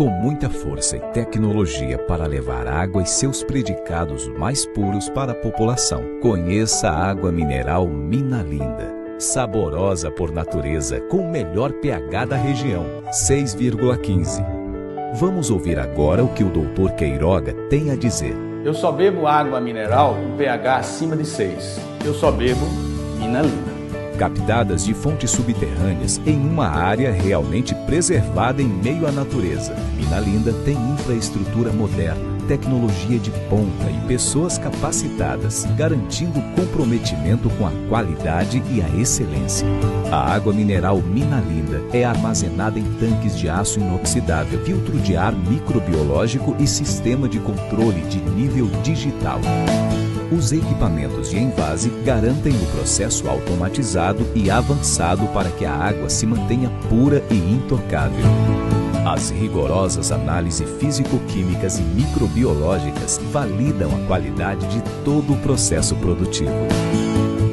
com muita força e tecnologia para levar água e seus predicados mais puros para a população. Conheça a água mineral Minalinda. Saborosa por natureza, com o melhor pH da região, 6,15. Vamos ouvir agora o que o Dr. Queiroga tem a dizer. Eu só bebo água mineral com pH acima de 6. Eu só bebo Minalinda. Captadas de fontes subterrâneas em uma área realmente preservada em meio à natureza. Minalinda tem infraestrutura moderna, tecnologia de ponta e pessoas capacitadas, garantindo comprometimento com a qualidade e a excelência. A água mineral Minalinda é armazenada em tanques de aço inoxidável, filtro de ar microbiológico e sistema de controle de nível digital. Os equipamentos de envase garantem o processo automatizado e avançado para que a água se mantenha pura e intocável. As rigorosas análises físico-químicas e microbiológicas validam a qualidade de todo o processo produtivo.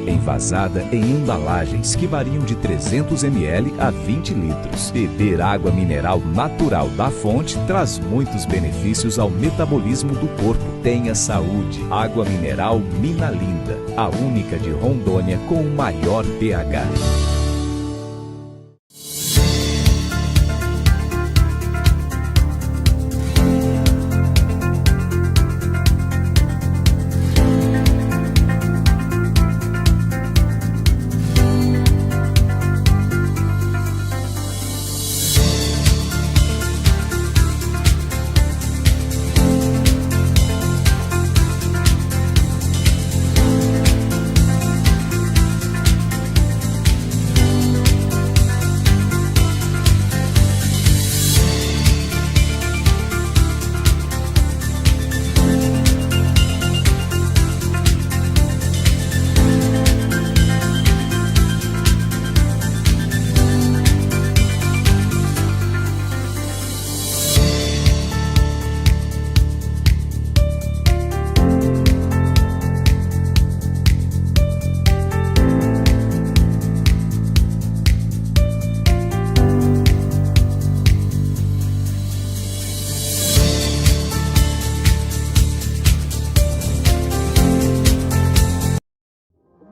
Envasada em embalagens que variam de 300 ml a 20 litros. Beber água mineral natural da fonte traz muitos benefícios ao metabolismo do corpo. Tenha saúde. Água mineral Minalinda, a única de Rondônia com o maior pH.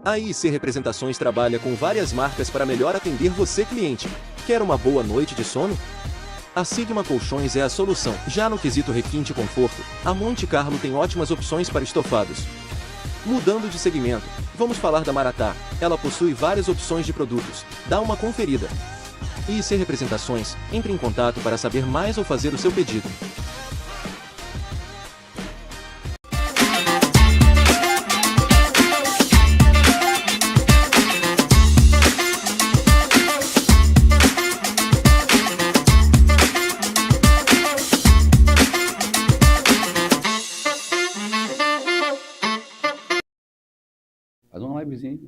A IC Representações trabalha com várias marcas para melhor atender você, cliente. Quer uma boa noite de sono? A Sigma Colchões é a solução. Já no quesito requinte e conforto, a Monte Carlo tem ótimas opções para estofados. Mudando de segmento, vamos falar da Maratá. Ela possui várias opções de produtos. Dá uma conferida. IC Representações, entre em contato para saber mais ou fazer o seu pedido. Faz uma livezinha.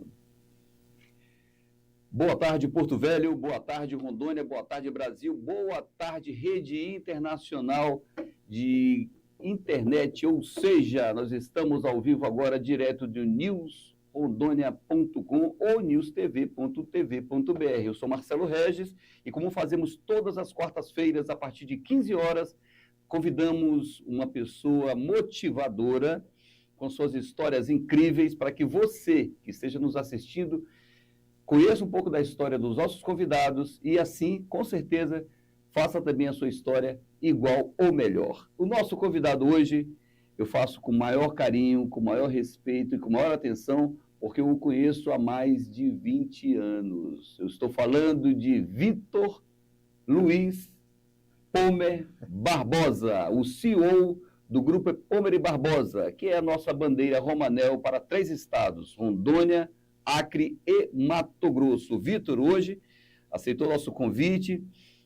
Boa tarde, Porto Velho. Boa tarde, Rondônia. Boa tarde, Brasil. Boa tarde, Rede Internacional de Internet. Ou seja, nós estamos ao vivo agora, direto do newsrondônia.com ou newstv.tv.br. Eu sou Marcelo Regis e, como fazemos todas as quartas-feiras, a partir de 15 horas, convidamos uma pessoa motivadora com suas histórias incríveis, para que você, que esteja nos assistindo, conheça um pouco da história dos nossos convidados e, assim, com certeza, faça também a sua história igual ou melhor. O nosso convidado hoje, eu faço com maior carinho, com maior respeito e com maior atenção, porque eu o conheço há mais de 20 anos. Eu estou falando de Vitor Luiz Pomer Barbosa, o CEO do Grupo Pomer e Barbosa, que é a nossa bandeira Romanel para 3 estados, Rondônia, Acre e Mato Grosso. Vitor, hoje, aceitou nosso convite.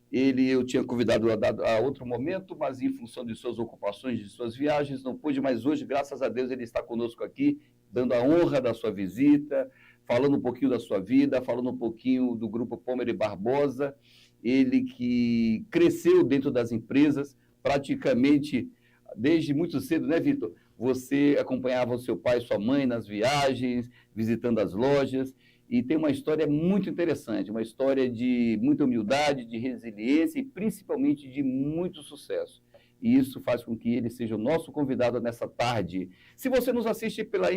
Eu tinha convidado a outro momento, mas em função de suas ocupações, de suas viagens, não pude, mas hoje, graças a Deus, ele está conosco aqui, dando a honra da sua visita, falando um pouquinho da sua vida, falando um pouquinho do Grupo Pomer e Barbosa, ele que cresceu dentro das empresas, praticamente desde muito cedo, né, Vitor? Você acompanhava o seu pai e sua mãe nas viagens, visitando as lojas, e tem uma história muito interessante, uma história de muita humildade, de resiliência e principalmente de muito sucesso. E isso faz com que ele seja o nosso convidado nessa tarde. Se você nos assiste pela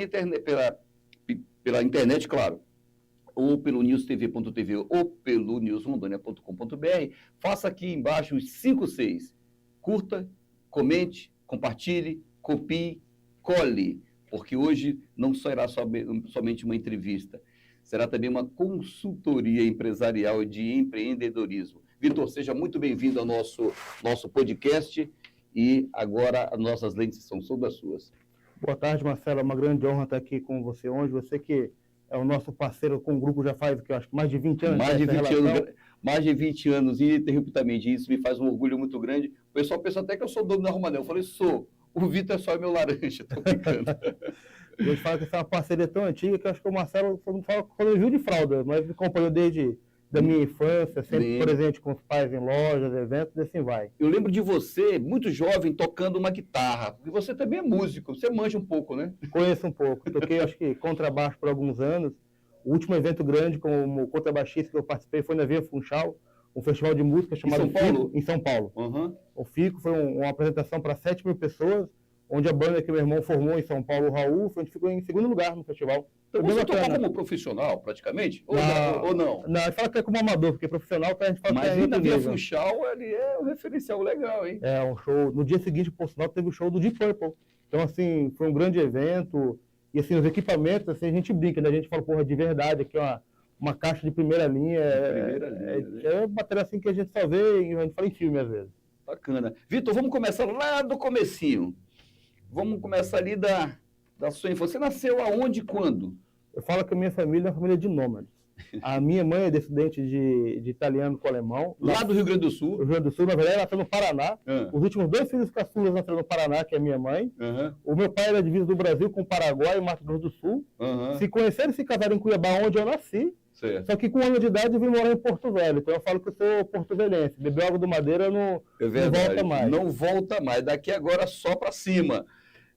internet, claro, ou pelo newstv.tv ou pelo newsrondônia.com.br, faça aqui embaixo os 5 Cs. Curta, comente, compartilhe, copie, cole, porque hoje não será somente uma entrevista, será também uma consultoria empresarial de empreendedorismo. Vitor, seja muito bem-vindo ao nosso podcast e agora as nossas lentes são todas suas. Boa tarde, Marcelo. É uma grande honra estar aqui com você hoje. Você que é o nosso parceiro com o grupo já faz, que eu acho que mais de 20 anos. Mais de 20 anos, ininterruptamente. Isso me faz um orgulho muito grande. O pessoal pensa até que eu sou dono da Romanel. Eu falei, sou. O Vitor é só meu laranja. Estou brincando. A gente fala que essa é uma parceria tão antiga que eu acho que o Marcelo, todo mundo fala quando eu viu de fralda, mas me acompanhou desde da minha infância, sempre presente com os pais em lojas, eventos, e assim vai. Eu lembro de você, muito jovem, tocando uma guitarra. E você também é músico, você manja um pouco, né? Conheço um pouco. Toquei, acho que, contrabaixo por alguns anos. O último evento grande como contrabaixista que eu participei foi na Via Funchal, um festival de música chamado FICO, em São Paulo. O FICO foi uma apresentação para 7.000 pessoas, onde a banda que meu irmão formou em São Paulo, o Raul, a gente ficou em segundo lugar no festival. Então você tocou como profissional, praticamente? Ou não? Não, a gente fala que é como amador, porque profissional a gente fala que é Mas na Via Funchal, ele é um referencial legal, hein? É, um show. No dia seguinte, por sinal, teve o show do Deep Purple. Então, assim, foi um grande evento. E, assim, os equipamentos, assim, a gente brinca, né? A gente fala, porra, de verdade, aqui é uma caixa de primeira linha. É matéria, assim, que a gente só vê e a gente fala em filme, às vezes. Bacana. Vitor, vamos começar lá do comecinho. Vamos começar ali da sua infância. Você nasceu aonde e quando? Eu falo que a minha família é uma família de nômades. A minha mãe é descendente de italiano com alemão. Lá do Rio Grande do Sul? Rio Grande do Sul, na verdade, ela nasceu no Paraná. Os últimos 2 filhos caçulas nasceram no Paraná, que é a minha mãe. O meu pai era divisa do Brasil com o Paraguai e Mato Grosso do Sul. Se conheceram e se casaram em Cuiabá, onde eu nasci. Certo. Só que com 1 ano de idade eu vim morar em Porto Velho. Então eu falo que eu sou porto-velhense. Bebeu água do Madeira não volta mais. Não volta mais. Daqui agora só para cima.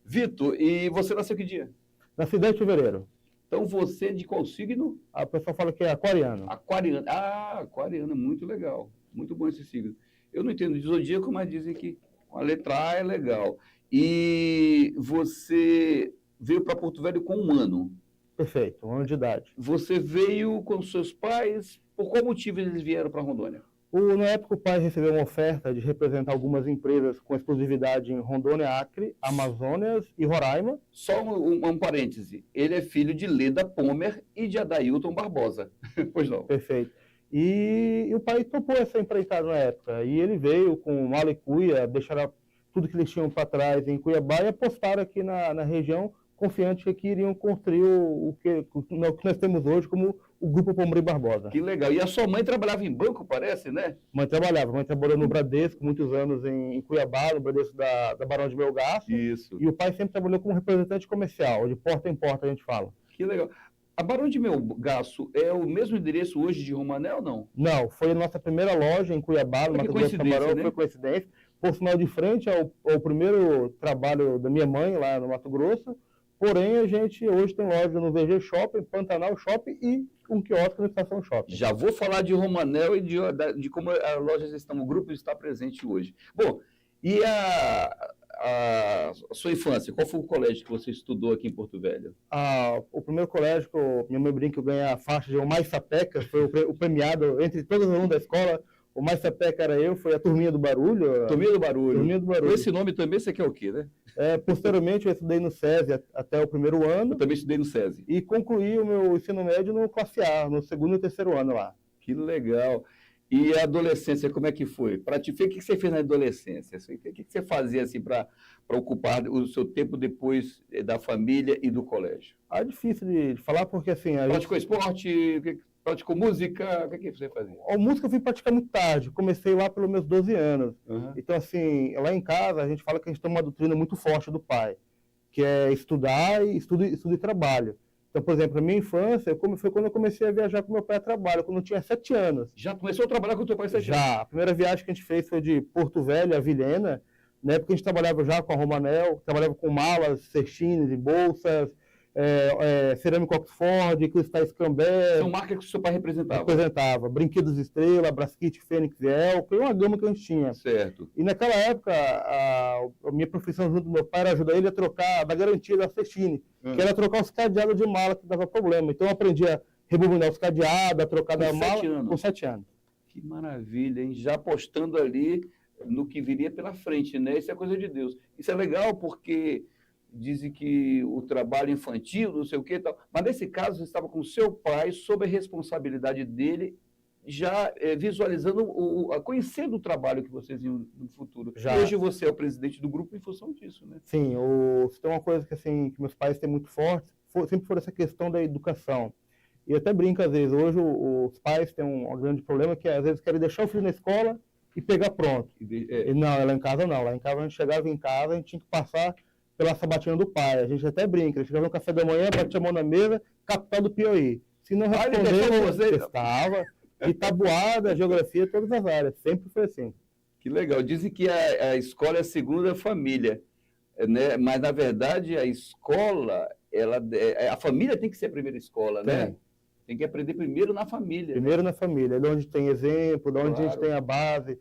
Vitor, e você nasceu que dia? Nasci 10 de fevereiro. Então você é de qual signo? A pessoa fala que é aquariano. Aquariano. Ah, aquariano, muito legal. Muito bom esse signo. Eu não entendo de zodíaco, mas dizem que a letra A é legal. E você veio para Porto Velho com 1 ano. Perfeito, 1 ano de idade. Você veio com seus pais, por qual motivo eles vieram para Rondônia? Na época, o pai recebeu uma oferta de representar algumas empresas com exclusividade em Rondônia, Acre, Amazonas e Roraima. Só um parêntese. Ele é filho de Leda Pomer e de Adailton Barbosa. Pois não. Perfeito. E o pai topou essa empreitada na época. E ele veio com mala e cuia, deixaram tudo que eles tinham para trás em Cuiabá e apostaram aqui na região, confiante que aqui iriam construir o que nós temos hoje como o Grupo Pombre Barbosa. Que legal. E a sua mãe trabalhava em banco, parece, né? Mãe trabalhou no Bradesco, muitos anos em Cuiabá, no Bradesco da Barão de Melgaço. Isso. E o pai sempre trabalhou como representante comercial, de porta em porta, a gente fala. Que legal. A Barão de Melgaço é o mesmo endereço hoje de Romané ou não? Não, foi a nossa primeira loja em Cuiabá, no Mato Grosso do Barão, foi coincidência. Por sinal, de frente ao primeiro trabalho da minha mãe lá no Mato Grosso. Porém, a gente hoje tem loja no VG Shopping, Pantanal Shopping e um quiosque na Estação Shopping. Já vou falar de Romanel e de como as lojas estão, o grupo está presente hoje. Bom, e a sua infância, qual foi o colégio que você estudou aqui em Porto Velho? O primeiro colégio, minha mãe brinca que eu ganhei a faixa de o mais sapeca, foi o premiado entre todos os alunos da escola. O mais sapeca era eu, foi a Turminha do Barulho. Turminha do Barulho. Turminha do Barulho. Com esse nome também você quer o quê, né? Posteriormente, eu estudei no SESI até o primeiro ano. Eu também estudei no SESI. E concluí o meu ensino médio no classe A, no 2º e 3º ano lá. Que legal. E a adolescência, como é que foi? O que você fez na adolescência? O que você fazia assim, para ocupar o seu tempo depois da família e do colégio? É difícil de falar, porque assim... Praticou esporte? Praticou música? O que você fazia? A música eu fui praticar muito tarde. Comecei lá pelos meus 12 anos. Então, assim, lá em casa, a gente fala que a gente tem uma doutrina muito forte do pai, que é estudar e estudo e trabalho. Então, por exemplo, na minha infância, foi quando eu comecei a viajar com meu pai a trabalho, quando eu tinha 7 anos. Já começou a trabalhar com o teu pai 7 anos? Já. A primeira viagem que a gente fez foi de Porto Velho a Vilhena. Na época a gente trabalhava já com a Romanel, trabalhava com malas, cestines e bolsas. Cerâmica Oxford, Cristais Cambé. São marcas que o seu pai representava. Brinquedos Estrela, Brasquete, Fênix e Elco, uma gama que a gente tinha. Certo. E naquela época, a minha profissão junto do meu pai era ajudar ele a trocar da garantia da Cestine, que era trocar os cadeados de mala que dava problema. Então eu aprendi a rebobinar os cadeados, a trocar da mala com 7 anos. Que maravilha, hein? Já apostando ali no que viria pela frente, né? Isso é coisa de Deus. Isso é legal porque dizem que o trabalho infantil, não sei o que e tal, mas nesse caso você estava com o seu pai, sob a responsabilidade dele, já visualizando, conhecendo o trabalho que vocês iam no futuro. Já. Hoje você é o presidente do grupo em função disso, né? Sim, tem uma coisa que, assim, que meus pais têm muito forte, sempre foi essa questão da educação. E até brinco às vezes, hoje os pais têm um grande problema que às vezes querem deixar o filho na escola e pegar pronto. E não, lá em casa não. Lá em casa a gente chegava em casa, a gente tinha que passar pela sabatina do pai. A gente até brinca, a gente chegava no café da manhã, batia a mão na mesa, capital do Piauí. Se não respondeu, você estava. E tabuada, geografia, todas as áreas. Sempre foi assim. Que legal. Dizem que a escola é a segunda família, né? Mas, na verdade, a escola, a família tem que ser a primeira escola, né? Tem que aprender primeiro na família. Primeiro na família, é de onde tem exemplo, de onde a gente tem a base.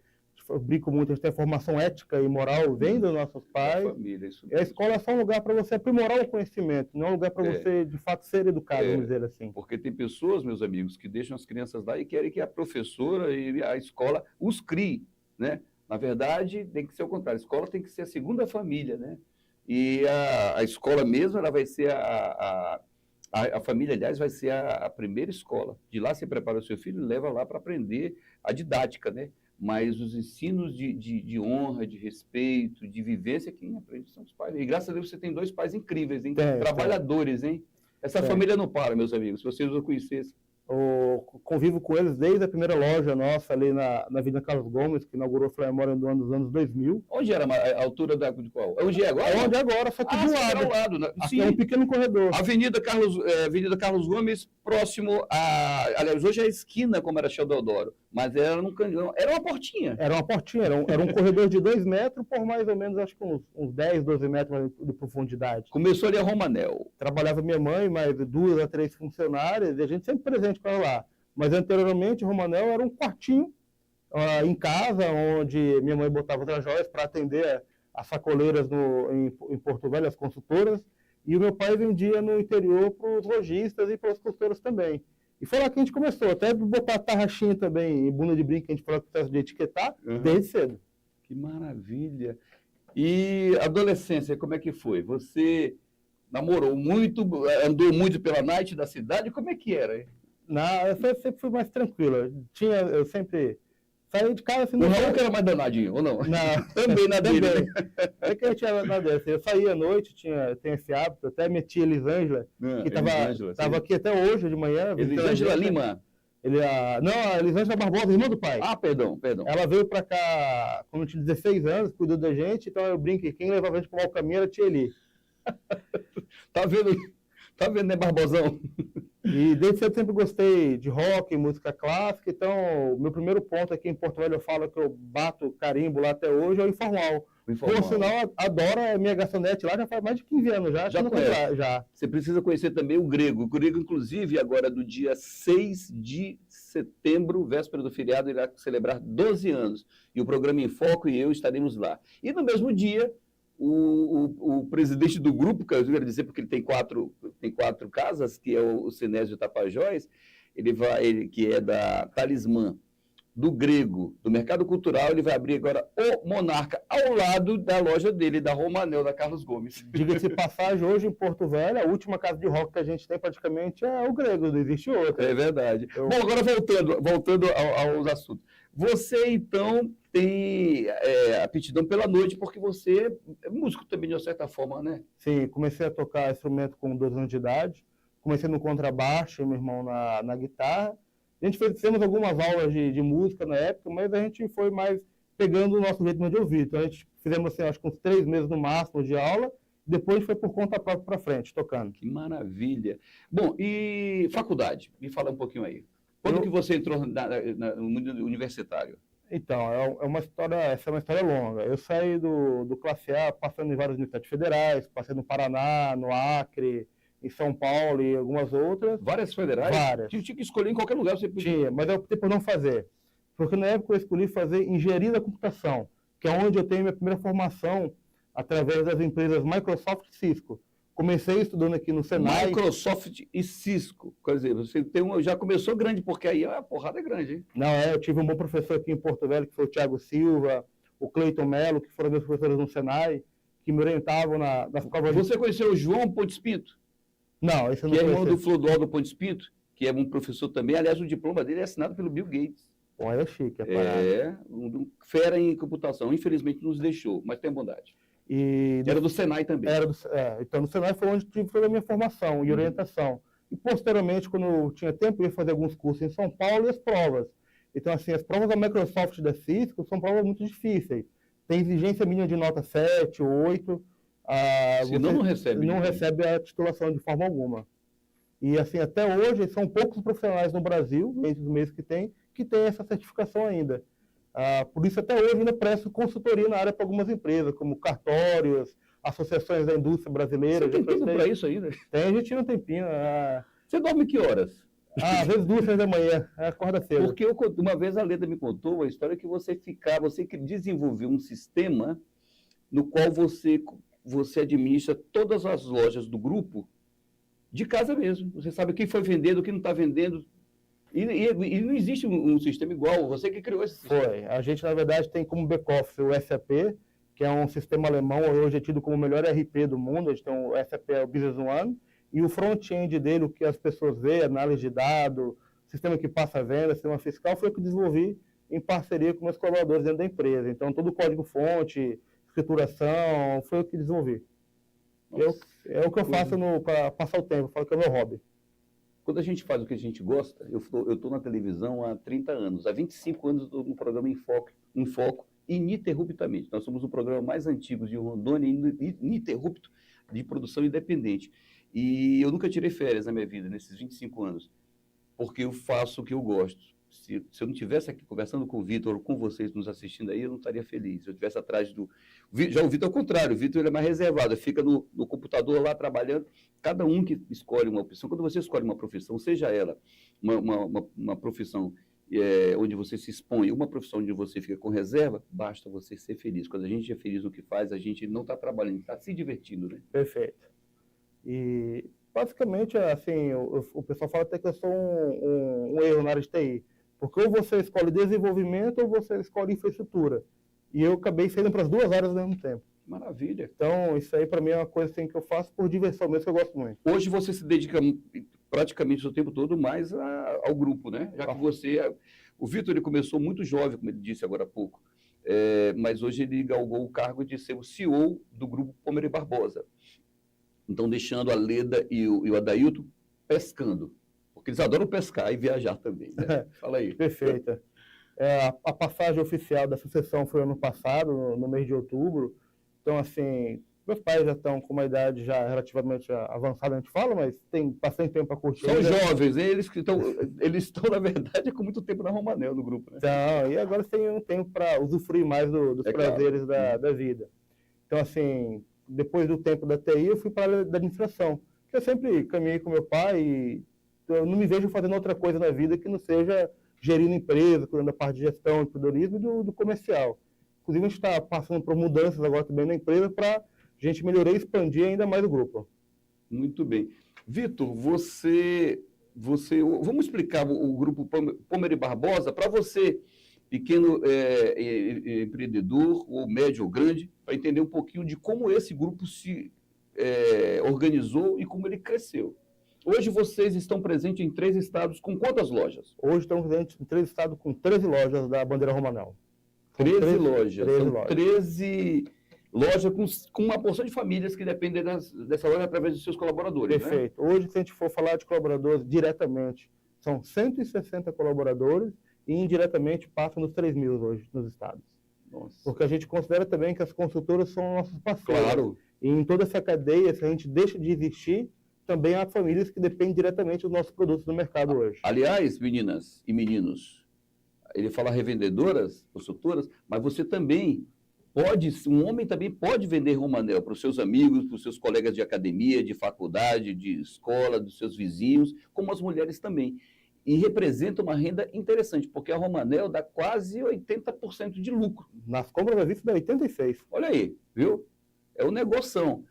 Eu brinco muito, a gente tem a formação ética e moral, vem dos nossos pais. Família, isso mesmo. E a escola é só um lugar para você aprimorar o conhecimento, não é um lugar para você, de fato, ser educado, vamos dizer assim. Porque tem pessoas, meus amigos, que deixam as crianças lá e querem que a professora e a escola os crie, né? Na verdade, tem que ser o contrário. A escola tem que ser a segunda família, né? E a escola mesmo, ela vai ser a família, aliás, vai ser a primeira escola. De lá você prepara o seu filho e leva lá para aprender a didática, né? Mas os ensinos de honra, de respeito, de vivência, quem aprende são os pais. E graças a Deus você tem 2 pais incríveis, hein? Trabalhadores, hein? Essa família não para, meus amigos, se vocês o conhecessem. Eu convivo com eles desde a primeira loja nossa ali na Avenida Carlos Gomes, que inaugurou a memória nos anos 2000. Onde era a altura de qual? Onde é agora? Onde é agora, só que do lado. Ao lado, né? Sim. É um pequeno corredor. Avenida Carlos Gomes, próximo a... Aliás, hoje é a esquina, como era Chão Deodoro, mas era uma portinha. Era uma portinha, era um corredor de 2 metros por mais ou menos, acho que uns 10, 12 metros de profundidade. Começou ali a Romanel. Trabalhava minha mãe, mais 2 a 3 funcionárias, e a gente sempre presente com ela lá. Mas anteriormente, Romanel era um quartinho em casa, onde minha mãe botava outras joias para atender as sacoleiras em Porto Velho, as consultoras, e o meu pai vendia no interior para os lojistas e para as consultoras também. E foi lá que a gente começou, até botar tarraxinha também, e bunda de brinco, que a gente falou que de etiquetar, desde cedo. Que maravilha! E adolescência, como é que foi? Você namorou muito, andou muito pela night da cidade, como é que era? Não, eu sempre fui mais tranquilo. Eu sempre saí de casa assim. O Raul que era mais danadinho, ou não? Não, também na dele. É que a gente era na dessa. Eu saía à noite, tenho esse hábito, até minha tia Elisângela, que estava aqui até hoje de manhã. Elisângela Lima? Não, a Elisângela Barbosa, irmã do pai. Ah, perdão. Ela veio para cá quando eu tinha 16 anos, cuidou da gente, então eu brinco que quem levava a gente para o mau caminho era a tia Eli. Tá vendo, né, Barbosão? E desde cedo sempre gostei de rock, música clássica, então o meu primeiro ponto aqui em Porto Velho, eu falo que eu bato carimbo lá até hoje, é o Informal. Por sinal, adoro a minha garçonete lá, já faz mais de 15 anos já. Já. Você precisa conhecer também o Grego. O Grego, inclusive, agora do dia 6 de setembro, véspera do feriado, irá celebrar 12 anos. E o programa Em Foco e eu estaremos lá. E no mesmo dia, o presidente do grupo, que eu quero dizer porque ele tem quatro casas, que é o Sinésio Tapajós, que é da Talismã, do Grego, do Mercado Cultural, ele vai abrir agora o Monarca, ao lado da loja dele, da Romanel, da Carlos Gomes. Diga-se passagem, hoje em Porto Velho, a última casa de rock que a gente tem praticamente é o Grego, não existe outra. É verdade. Bom, agora voltando aos assuntos. Você, então, tem aptidão pela noite, porque você é músico também, de uma certa forma, né? Sim, comecei a tocar instrumento com 12 anos de idade, comecei no contrabaixo, meu irmão na guitarra. A gente fizemos algumas aulas de música na época, mas a gente foi mais pegando o nosso ritmo de ouvir. Então, a gente fizemos, assim, acho que uns 3 meses no máximo de aula, depois foi por conta própria para frente, tocando. Que maravilha. Bom, e faculdade? Me fala um pouquinho aí. Quando que você entrou no mundo universitário? Então, essa é uma história longa. Eu saí do Classe A, passando em várias universidades federais, passei no Paraná, no Acre, em São Paulo e algumas outras. Várias federais? Várias. Tinha que escolher em qualquer lugar. Você podia... Tinha, mas eu optei por não fazer. Porque na época eu escolhi fazer engenharia da computação, que é onde eu tenho minha primeira formação através das empresas Microsoft e Cisco. Comecei estudando aqui no Senai. Microsoft e Cisco. Quer dizer, você já começou grande, porque aí a porrada é grande, hein? Não, eu tive um bom professor aqui em Porto Velho, que foi o Thiago Silva, o Cleiton Mello, que foram meus professores no Senai, que me orientavam nas provas. Você conheceu o João Pontes Pinto? Não, esse eu não que é conheci. irmão do Flodoaldo Pontes Pinto, que é um professor também. Aliás, o diploma dele é assinado pelo Bill Gates. Olha, chique. Um fera em computação. Infelizmente nos deixou, mas tem bondade. Era do Senai também. Então, no Senai foi onde tive toda a minha formação e orientação. E, posteriormente, quando eu tinha tempo, eu ia fazer alguns cursos em São Paulo e as provas. Então, assim, as provas da Microsoft e da Cisco são provas muito difíceis. Tem exigência mínima de nota 7 ou 8. Senão não recebe. Não recebe a titulação de forma alguma. E, assim, até hoje, são poucos profissionais no Brasil, entre os meios que tem essa certificação ainda. Por isso, até hoje, ainda presto consultoria na área para algumas empresas, como cartórios, associações da indústria brasileira. Você tem tempo para isso ainda? Tem, a gente tira um tempinho. Você dorme que horas? Às vezes 2, 3 da manhã, acorda cedo. Porque uma vez a Leda me contou uma história que você desenvolveu um sistema no qual você administra todas as lojas do grupo de casa mesmo. Você sabe quem foi vendendo, quem não está vendendo. E não existe um sistema igual, você que criou esse sistema. Foi. A gente, na verdade, tem como back-office o SAP, que é um sistema alemão, hoje é tido como o melhor RP do mundo. A gente tem o SAP, é o Business One, e o front-end dele, o que as pessoas veem, análise de dados, sistema que passa a venda, sistema fiscal, foi o que desenvolvi em parceria com meus colaboradores dentro da empresa. Então, todo o código-fonte, escrituração, foi o que desenvolvi. É o que eu faço para passar o tempo, eu falo que é o meu hobby. Quando a gente faz o que a gente gosta, eu estou na televisão há 30 anos, há 25 anos eu estou no programa Em Foco, ininterruptamente. Nós somos o programa mais antigo de Rondônia, ininterrupto, de produção independente. E eu nunca tirei férias na minha vida, nesses 25 anos, porque eu faço o que eu gosto. Se eu não estivesse aqui conversando com o Vitor ou com vocês nos assistindo aí, eu não estaria feliz. Se eu estivesse atrás do... Já o Vitor é o contrário, o Vitor ele é mais reservado, fica no computador lá trabalhando. Cada um que escolhe uma opção, quando você escolhe uma profissão, seja ela uma profissão onde você se expõe, uma profissão onde você fica com reserva, basta você ser feliz. Quando a gente é feliz no que faz, a gente não está trabalhando, está se divertindo, né? Perfeito. E, basicamente, assim, o pessoal fala até que eu sou um erro na área de TI. Porque ou você escolhe desenvolvimento ou você escolhe infraestrutura. E eu acabei saindo para as duas áreas ao mesmo tempo. Maravilha. Então, isso aí para mim é uma coisa assim, que eu faço por diversão mesmo, que eu gosto muito. Hoje você se dedica praticamente o tempo todo mais ao grupo, né? Já que você... O Vitor, ele começou muito jovem, como ele disse agora há pouco, mas hoje ele galgou o cargo de ser o CEO do grupo Pomer Barbosa. Então, deixando a Leda e o Adailton pescando. Porque eles adoram pescar e viajar também, né? Fala aí. Perfeita. A passagem oficial da sucessão foi ano passado, no mês de outubro. Então, assim, meus pais já estão com uma idade já relativamente avançada, a gente fala, mas tem bastante tempo para curtir. São jovens, eles estão, na verdade, com muito tempo na Romanel, no grupo, né? Então, e agora tem um tempo para usufruir mais dos prazeres da vida. Então, assim, depois do tempo da TI, eu fui para a área da administração. Eu sempre caminhei com meu pai e eu não me vejo fazendo outra coisa na vida que não seja gerindo empresa, cuidando da parte de gestão, empreendedorismo e do comercial. Inclusive, a gente está passando por mudanças agora também na empresa para a gente melhorar e expandir ainda mais o grupo. Muito bem. Vitor, vamos explicar o grupo Pomer Barbosa para você, pequeno empreendedor, ou médio ou grande, para entender um pouquinho de como esse grupo se organizou e como ele cresceu. Hoje vocês estão presentes em 3 estados com quantas lojas? Hoje estamos presentes em 3 estados com 13 lojas da bandeira Romanel. 13 lojas. São 13 lojas com uma porção de famílias que dependem dessa loja através dos seus colaboradores. Perfeito. Né? Hoje, se a gente for falar de colaboradores diretamente, são 160 colaboradores e indiretamente passam dos 3 mil hoje nos estados. Nossa. Porque a gente considera também que as consultoras são nossos parceiros. Claro. E em toda essa cadeia, se a gente deixa de existir, também há famílias que dependem diretamente dos nossos produtos no mercado hoje. Aliás, meninas e meninos, ele fala revendedoras, consultoras, mas você também Um homem também pode vender Romanel para os seus amigos, para os seus colegas de academia, de faculdade, de escola, dos seus vizinhos, como as mulheres também. E representa uma renda interessante, porque a Romanel dá quase 80% de lucro. Nas compras à vista dá 86%. Olha aí, viu? É um negoção.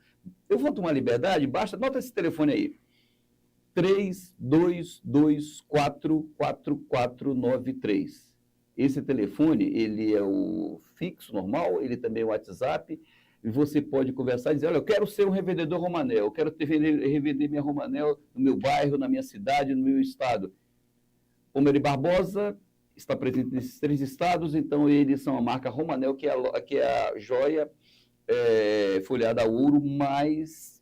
Eu vou tomar liberdade, basta, anota esse telefone aí. 32244493. Esse telefone, ele é o fixo, normal, ele também é o WhatsApp, e você pode conversar e dizer, olha, eu quero ser um revendedor Romanel, eu quero revender minha Romanel no meu bairro, na minha cidade, no meu estado. Homero Barbosa está presente nesses 3 estados, então eles são a marca Romanel, que é a joia folhada a ouro mais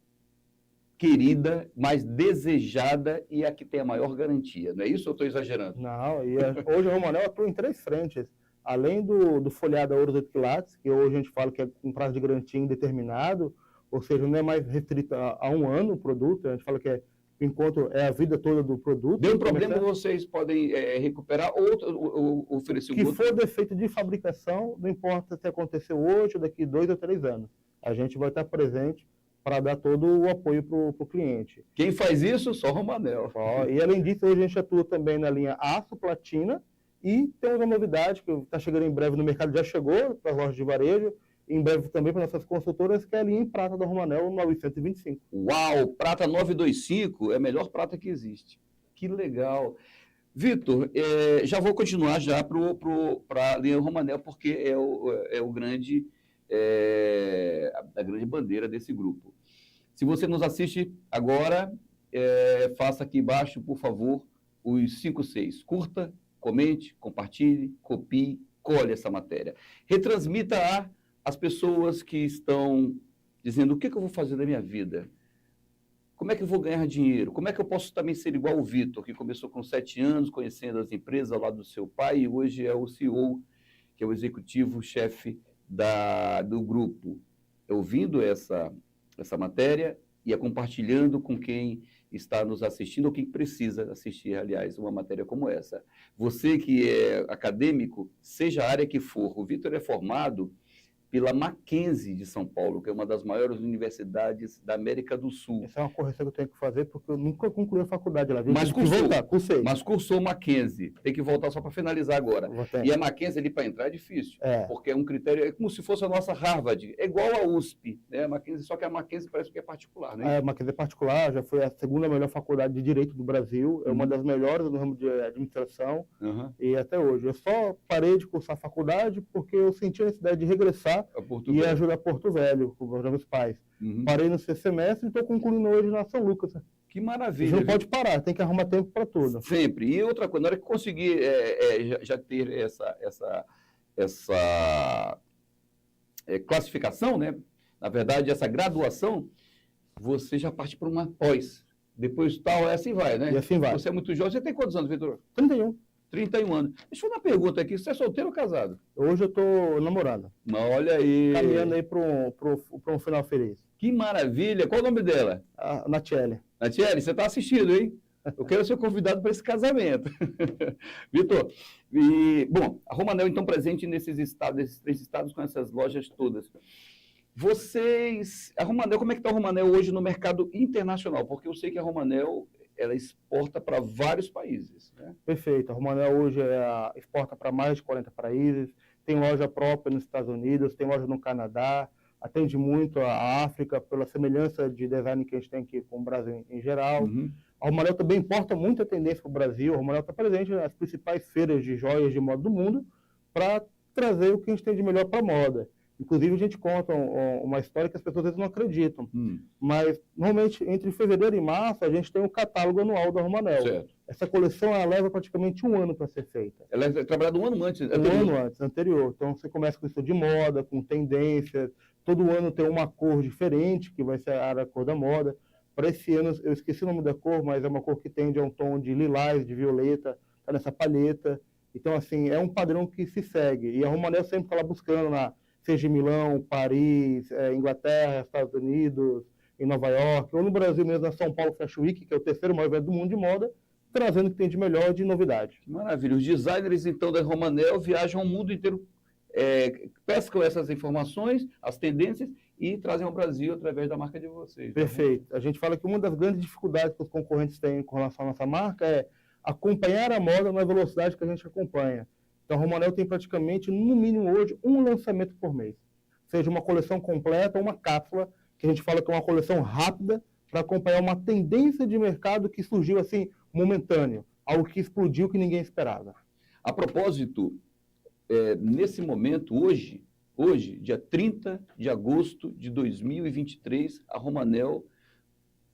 querida, mais desejada e a que tem a maior garantia. Não é isso ou eu estou exagerando? Não, hoje a Romanel atua em 3 frentes. Além do folhado a ouro 8 quilates, que hoje a gente fala que é com prazo de garantia indeterminado, ou seja, não é mais restrito a 1 ano o produto, a gente fala que enquanto é a vida toda do produto. Deu um problema, vocês podem recuperar ou oferecer o outro. Que for defeito de fabricação, não importa se aconteceu hoje ou daqui 2 ou 3 anos. A gente vai estar presente para dar todo o apoio para o cliente. Quem faz isso? Só Romanel. E além disso, hoje a gente atua também na linha aço, platina, e tem uma novidade que está chegando em breve no mercado, já chegou para as lojas de varejo, em breve também para nossas consultoras, que é a linha em prata da Romanel 925. Uau, prata 925 é a melhor prata que existe. Que legal. Vitor, já vou continuar já para a linha Romanel, porque é o grande, a grande bandeira desse grupo. Se você nos assiste agora, faça aqui embaixo, por favor, os 5 6. Curta, comente, compartilhe, copie, colhe essa matéria. Retransmita as pessoas que estão dizendo o que eu vou fazer da minha vida, como é que eu vou ganhar dinheiro, como é que eu posso também ser igual o Vitor, que começou com 7 anos, conhecendo as empresas ao lado do seu pai, e hoje é o CEO, que é o executivo-chefe do grupo. Ouvindo essa matéria e compartilhando com quem está nos assistindo, ou quem precisa assistir, aliás, uma matéria como essa. Você que é acadêmico, seja a área que for, o Vitor é formado pela Mackenzie de São Paulo, que é uma das maiores universidades da América do Sul. Essa é uma correção que eu tenho que fazer, porque eu nunca concluí a faculdade lá. Mas cursou Mackenzie. Tem que voltar só para finalizar agora. E a Mackenzie ali para entrar é difícil, porque é um critério, é como se fosse a nossa Harvard, é igual a USP, né? A Mackenzie, só que a Mackenzie parece que é particular, né? A Mackenzie é particular, já foi a 2ª melhor faculdade de Direito do Brasil, é uma das melhores no ramo de administração, e até hoje. Eu só parei de cursar a faculdade porque eu senti a necessidade de regressar e ajudar a Porto Velho, com os meus pais. Parei no 6º semestre e estou concluindo hoje na São Lucas. Que maravilha. Você não pode parar, tem que arrumar tempo para tudo. Sempre. E outra coisa, na hora que conseguir já ter essa classificação, né? Na verdade, essa graduação, você já parte para uma pós. Depois tal, assim vai, né? E assim vai. Você é muito jovem. Você tem quantos anos, Vitor? 31. 31 anos. Deixa eu fazer uma pergunta aqui. Você é solteiro ou casado? Hoje eu estou namorando. Olha aí. Caminhando aí para um final feliz. Que maravilha. Qual o nome dela? Natiele. Natiele, você está assistindo, hein? Eu quero ser convidado para esse casamento. Vitor, bom, a Romanel, então, presente nesses 3 estados com essas lojas todas. A Romanel, como é que está a Romanel hoje no mercado internacional? Porque eu sei que a Romanel, ela exporta para vários países, né? Perfeito. A Romanel hoje exporta para mais de 40 países, tem loja própria nos Estados Unidos, tem loja no Canadá, atende muito a África pela semelhança de design que a gente tem aqui com o Brasil em geral. A Romanel também importa muita tendência para o Brasil. A Romanel está presente nas principais feiras de joias de moda do mundo para trazer o que a gente tem de melhor para a moda. Inclusive, a gente conta uma história que as pessoas às vezes não acreditam. Mas, normalmente, entre fevereiro e março, a gente tem um catálogo anual da Romanel. Certo. Essa coleção ela leva praticamente 1 ano para ser feita. Ela é trabalhada 1 ano antes? Anterior. Então, você começa com isso de moda, com tendências. Todo ano tem uma cor diferente, que vai ser a cor da moda. Para esse ano, eu esqueci o nome da cor, mas é uma cor que tende a um tom de lilás, de violeta, está nessa palheta. Então, assim, é um padrão que se segue. E a Romanel sempre está lá buscando seja em Milão, Paris, Inglaterra, Estados Unidos, em Nova York, ou no Brasil mesmo, na São Paulo Fashion Week, que é o 3º maior evento do mundo de moda, trazendo o que tem de melhor de novidade. Que maravilha. Os designers, então, da Romanel viajam o mundo inteiro pescam essas informações, as tendências, e trazem ao Brasil através da marca de vocês. Perfeito. A gente fala que uma das grandes dificuldades que os concorrentes têm com relação à nossa marca é acompanhar a moda na velocidade que a gente acompanha. Então, a Romanel tem praticamente, no mínimo hoje, um lançamento por mês. Seja uma coleção completa ou uma cápsula, que a gente fala que é uma coleção rápida para acompanhar uma tendência de mercado que surgiu assim, momentâneo, algo que explodiu que ninguém esperava. A propósito, nesse momento, hoje, dia 30 de agosto de 2023, a Romanel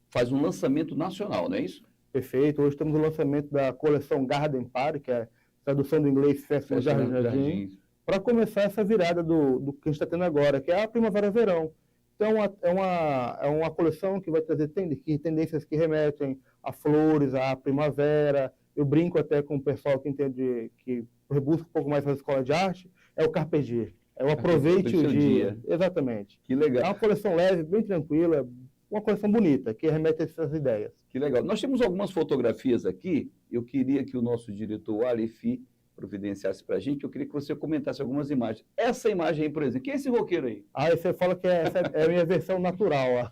faz um lançamento nacional, não é isso? Perfeito. Hoje temos o lançamento da coleção Garden Party, que é a tradução do inglês Festa no Jardim, para começar essa virada do que a gente está tendo agora, que é a primavera-verão. Então, é uma coleção que vai trazer tendências que remetem a flores, à primavera. Eu brinco até com o pessoal que entende, que rebusca um pouco mais na escola de arte, é o Carpe Diem. É o aproveite o dia. Exatamente. Que legal. É uma coleção leve, bem tranquila, uma coleção bonita, que remete a essas ideias. Que legal. Nós temos algumas fotografias aqui. Eu queria que o nosso diretor, Alefi, providenciasse para a gente. Eu queria que você comentasse algumas imagens. Essa imagem aí, por exemplo, quem é esse roqueiro aí? Você fala que essa é a minha versão natural.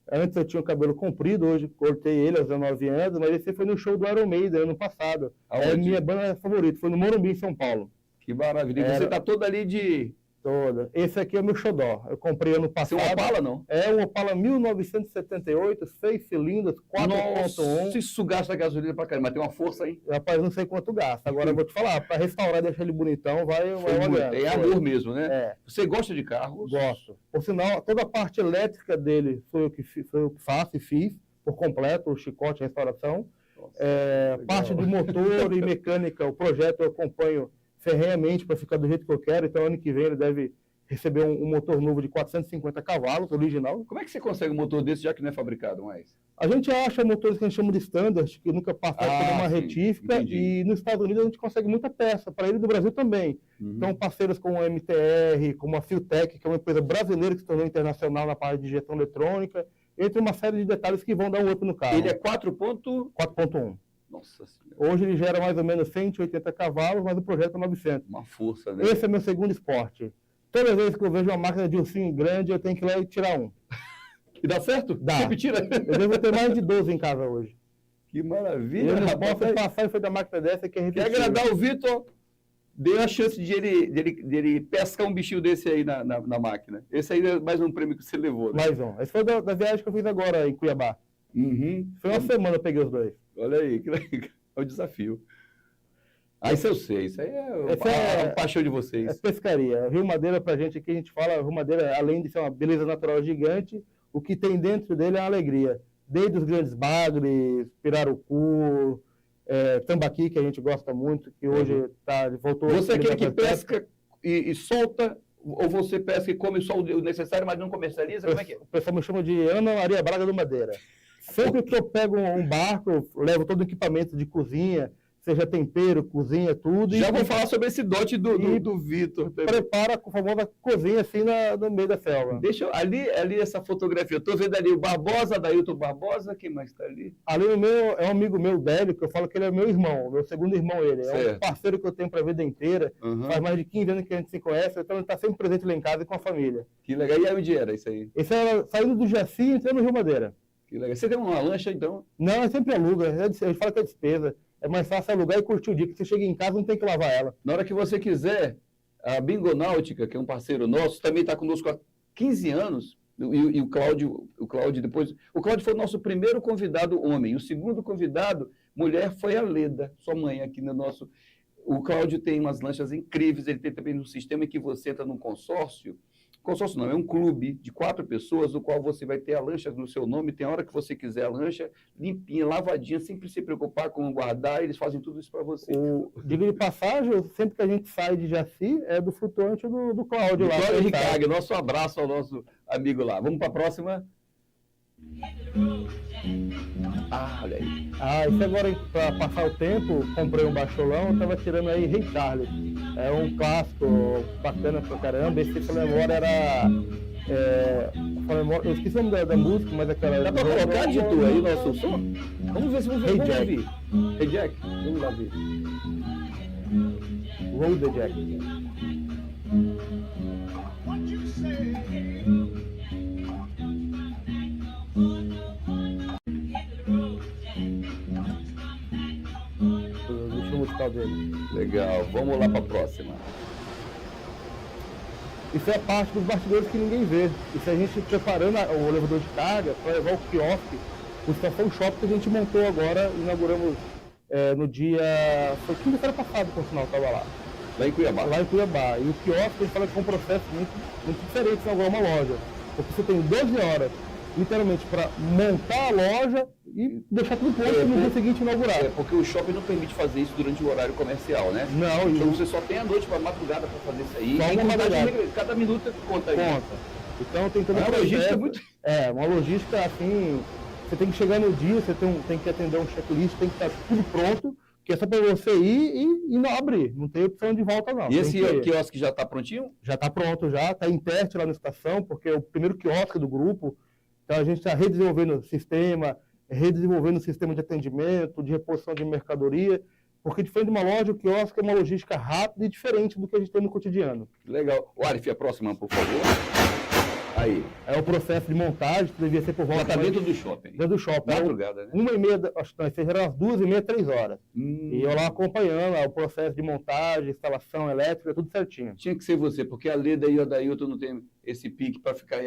Antes eu tinha o cabelo comprido, hoje cortei ele aos 19 anos, mas esse foi no show do Iron Maiden, ano passado. É a minha banda favorita, foi no Morumbi, em São Paulo. Que maravilha. E você está todo ali de... Toda. Esse aqui é o meu xodó. Eu comprei ano passado. Você é um Opala, não? É um Opala 1978, 6 cilindros, 4.1. Isso gasta gasolina pra caramba, mas tem uma força aí. Rapaz, não sei quanto gasta. Agora eu vou te falar, para restaurar e deixar ele bonitão, vai olhando. É amor mesmo, né? É. Você gosta de carros? Gosto. Por sinal, toda a parte elétrica dele foi eu que faço e fiz, por completo, o chicote, a restauração. Nossa, parte de motor e mecânica, o projeto eu acompanho ferrenhamente para ficar do jeito que eu quero, então ano que vem ele deve receber um motor novo de 450 cavalos, original. Como é que você consegue um motor desse, já que não é fabricado mais? A gente acha motores que a gente chama de standard, que nunca passaram por uma retífica, entendi. E nos Estados Unidos a gente consegue muita peça, para ele do Brasil também. Então parceiros como a MTR, como a Fiotec, que é uma empresa brasileira que se tornou internacional na parte de injeção eletrônica, entre uma série de detalhes que vão dar um up no carro. Ele é 4.1. Nossa Senhora. Hoje ele gera mais ou menos 180 cavalos, mas o projeto é 900. Uma força, né? Esse é meu segundo esporte. Toda vez que eu vejo uma máquina de ursinho grande, eu tenho que ir lá e tirar um. E dá certo? Dá. Sempre tira. Eu devo ter mais de 12 em casa hoje. Que maravilha. Eu não posso passar e foi da máquina dessa que é Quer agradar o Vitor? Dê a chance de ele pescar um bichinho desse aí na máquina. Esse aí é mais um prêmio que você levou, né? Mais um. Esse foi da viagem que eu fiz agora em Cuiabá. Foi uma semana eu peguei os dois. Olha aí, que legal. É o desafio. Isso eu sei, isso aí é a paixão de vocês. É pescaria. Rio Madeira, pra gente aqui, a gente fala, Rio Madeira, além de ser uma beleza natural gigante, o que tem dentro dele é uma alegria. Desde os grandes bagres, pirarucu, tambaqui, que a gente gosta muito, que hoje voltou... Você é aquele que pesca e solta, ou você pesca e come só o necessário, mas não comercializa? Como é que é? O pessoal me chama de Ana Maria Braga do Madeira. Sempre que eu pego um barco, eu levo todo o equipamento de cozinha, seja tempero, cozinha, tudo. Já vou falar sobre esse dote do Vitor. Prepara com a famosa cozinha assim no meio da selva. Deixa ali essa fotografia. Eu tô vendo ali o Barbosa, Dailton Barbosa, quem mais está ali? Ali é um amigo meu, Délio, que eu falo que ele é meu irmão, meu segundo irmão ele. É um parceiro que eu tenho para a vida inteira. Faz mais de 15 anos que a gente se conhece, então ele está sempre presente lá em casa e com a família. Que legal. E aí onde era isso aí? Esse era saindo do Jaci e entrando no Rio Madeira. Que legal. Você tem uma lancha, então? Não, é sempre aluga. Eu falo que é despesa. É mais fácil alugar e curtir o dia, que você chega em casa não tem que lavar ela. Na hora que você quiser, a Bingonáutica, que é um parceiro nosso, também está conosco há 15 anos, e o Cláudio depois... O Cláudio foi o nosso primeiro convidado homem, o segundo convidado, mulher, foi a Leda, sua mãe aqui no nosso... O Cláudio tem umas lanchas incríveis, ele tem também um sistema em que você entra num consórcio não, é um clube de 4 pessoas, no qual você vai ter a lancha no seu nome, tem a hora que você quiser a lancha, limpinha, lavadinha, sem se preocupar com guardar, eles fazem tudo isso para você. Diga de passagem, sempre que a gente sai de Jaci, é do flutuante do Cláudio lá. Cláudio Ricardo, nosso abraço ao nosso amigo lá. Vamos para a próxima? Olha aí. Isso agora, para passar o tempo, comprei um baixolão, eu tava tirando aí Rei Charles. É um clássico bacana pra caramba. Esse pra memória era... eu esqueci o nome da música, mas aquela... Dá pra colocar de tu aí nosso som? Vamos ver se vamos Hey ouvir. Hey Jack, vamos lá ver. Roll the Jack. O estilo musical dele. Legal, vamos lá para a próxima. Isso é a parte dos bastidores que ninguém vê. Isso é a gente preparando o elevador de carga para levar o quiosque, o Estação Shopping que a gente montou agora, inauguramos no dia... Foi quinta-feira passada que o sinal estava lá. Lá em Cuiabá? Lá em Cuiabá. E o quiosque, a gente fala que é um processo muito diferente de inaugurar uma loja. Porque você tem 12 horas, literalmente, para montar a loja e deixar tudo pronto no dia seguinte inaugurar. Porque o shopping não permite fazer isso durante o horário comercial, né? Não. Então você só tem a noite para madrugada para fazer isso aí. Só uma madrugada. Cada minuto conta aí. Conta. Então tem toda uma logística muito... uma logística assim... Você tem que chegar no dia, você tem que atender um checklist, tem que estar tudo pronto, que é só para você ir e não abrir. Não tem opção de volta, não. E esse quiosque já está prontinho? Já está pronto, já. Está em teste lá na estação, porque é o primeiro quiosque do grupo. Então a gente está redesenvolvendo o sistema de atendimento, de reposição de mercadoria, porque diferente de uma loja, o quiosque é uma logística rápida e diferente do que a gente tem no cotidiano. Legal. O Arif, a próxima, por favor. Aí. É o processo de montagem, que devia ser por volta... Mas está dentro do shopping. Dentro do shopping. Madrugada, né? 1h30, acho que eram as 2h30, 3 horas. E eu lá acompanhando o processo de montagem, instalação elétrica, tudo certinho. Tinha que ser você, porque a Leda e o Adailton não tem esse pique para ficar...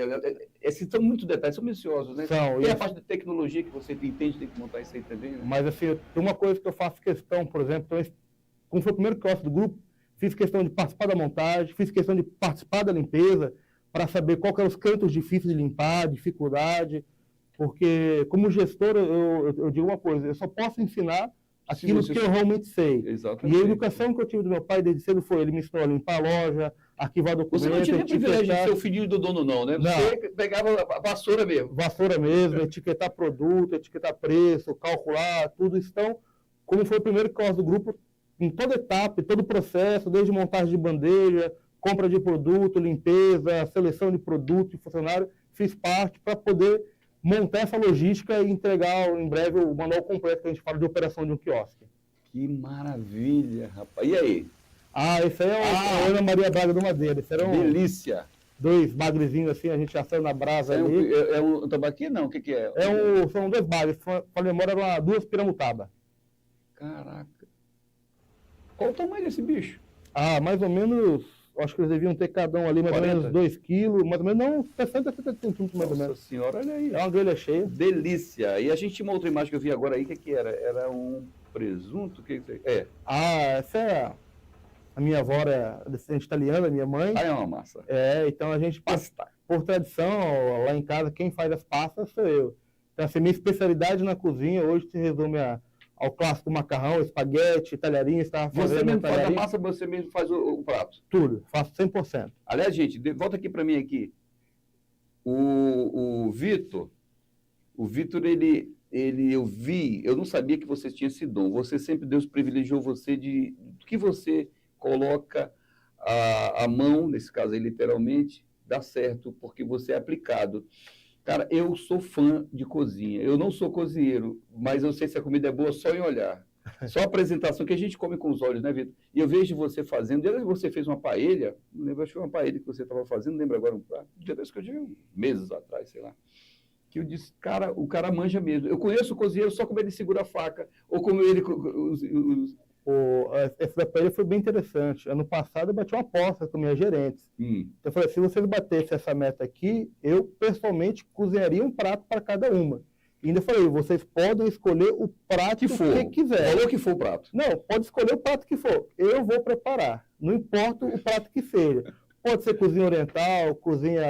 Esses são muito detalhes, são minuciosos, né? São, e a parte de tecnologia que você entende, tem que montar isso aí também, né? Mas assim, tem uma coisa que eu faço questão, por exemplo, como foi o primeiro quiosque do grupo, fiz questão de participar da montagem, fiz questão de participar da limpeza, para saber qual que eram os cantos difíceis de limpar, dificuldade, porque como gestor eu digo uma coisa, eu só posso ensinar aquilo que eu realmente sei. Exatamente. E a educação que eu tive do meu pai desde cedo foi, ele me ensinou a limpar a loja, arquivar documentos... Você não tinha nem privilégio de ser o filhinho do dono não, né? Não. Você pegava a vassoura mesmo. Vassoura mesmo, etiquetar produto, etiquetar preço, calcular, tudo isso. Então, como foi o primeiro quiosque do grupo, em toda etapa, em todo o processo, desde montagem de bandeja, compra de produto, limpeza, seleção de produto e funcionário, fiz parte para poder montar essa logística e entregar em breve o manual completo que a gente fala de operação de um quiosque. Que maravilha, rapaz. E aí? Esse aí é a Ana Maria Braga do Madeira. Esse era delícia. 2 bagrezinhos assim, a gente assando na brasa ali. É um tambaqui, não? O que é? São 2 bagres. Para memória, eram 2 piramutaba. Caraca. Qual o tamanho desse bicho? Mais ou menos... Acho que eles deviam ter cada um ali mais 40? Ou menos 2 quilos, mais ou menos, não, 60 centímetros mais ou menos. Nossa senhora, olha aí. É uma grelha cheia. Delícia. E a gente tinha uma outra imagem que eu vi agora aí, que era? Era um presunto? O que é? Essa é a minha avó, é descendente italiana, minha mãe. É uma massa. Então a gente, por tradição, lá em casa, quem faz as pastas sou eu. Então, assim, minha especialidade na cozinha hoje se resume ao clássico macarrão, espaguete, talharinho, estava fazendo. Você mesmo faz a massa, você mesmo faz o prato? Tudo, faço 100%. Aliás, gente, volta aqui para mim aqui. O Vitor, eu não sabia que você tinha esse dom. Você sempre, Deus privilegiou você de que você coloca a mão, nesse caso aí, literalmente, dá certo, porque você é aplicado. Cara, eu sou fã de cozinha. Eu não sou cozinheiro, mas eu sei se a comida é boa só em olhar. Só a apresentação, que a gente come com os olhos, né, Vitor? E eu vejo você fazendo. Desde que você fez uma paella, não lembro, acho que foi uma paella que você estava fazendo, não lembro agora um prato. Dia desse que eu tive meses atrás, sei lá. Que eu disse, cara, o cara manja mesmo. Eu conheço o cozinheiro só como ele segura a faca, ou como ele... Essa da paella foi bem interessante. Ano passado eu bati uma aposta com minhas gerentes. Eu falei, se vocês batessem essa meta aqui, eu pessoalmente cozinharia um prato para cada uma. E ainda falei, vocês podem escolher o prato que quiser. Falou que for o prato. Não, pode escolher o prato que for. Eu vou preparar. Não importa o prato que seja. Pode ser cozinha oriental, cozinha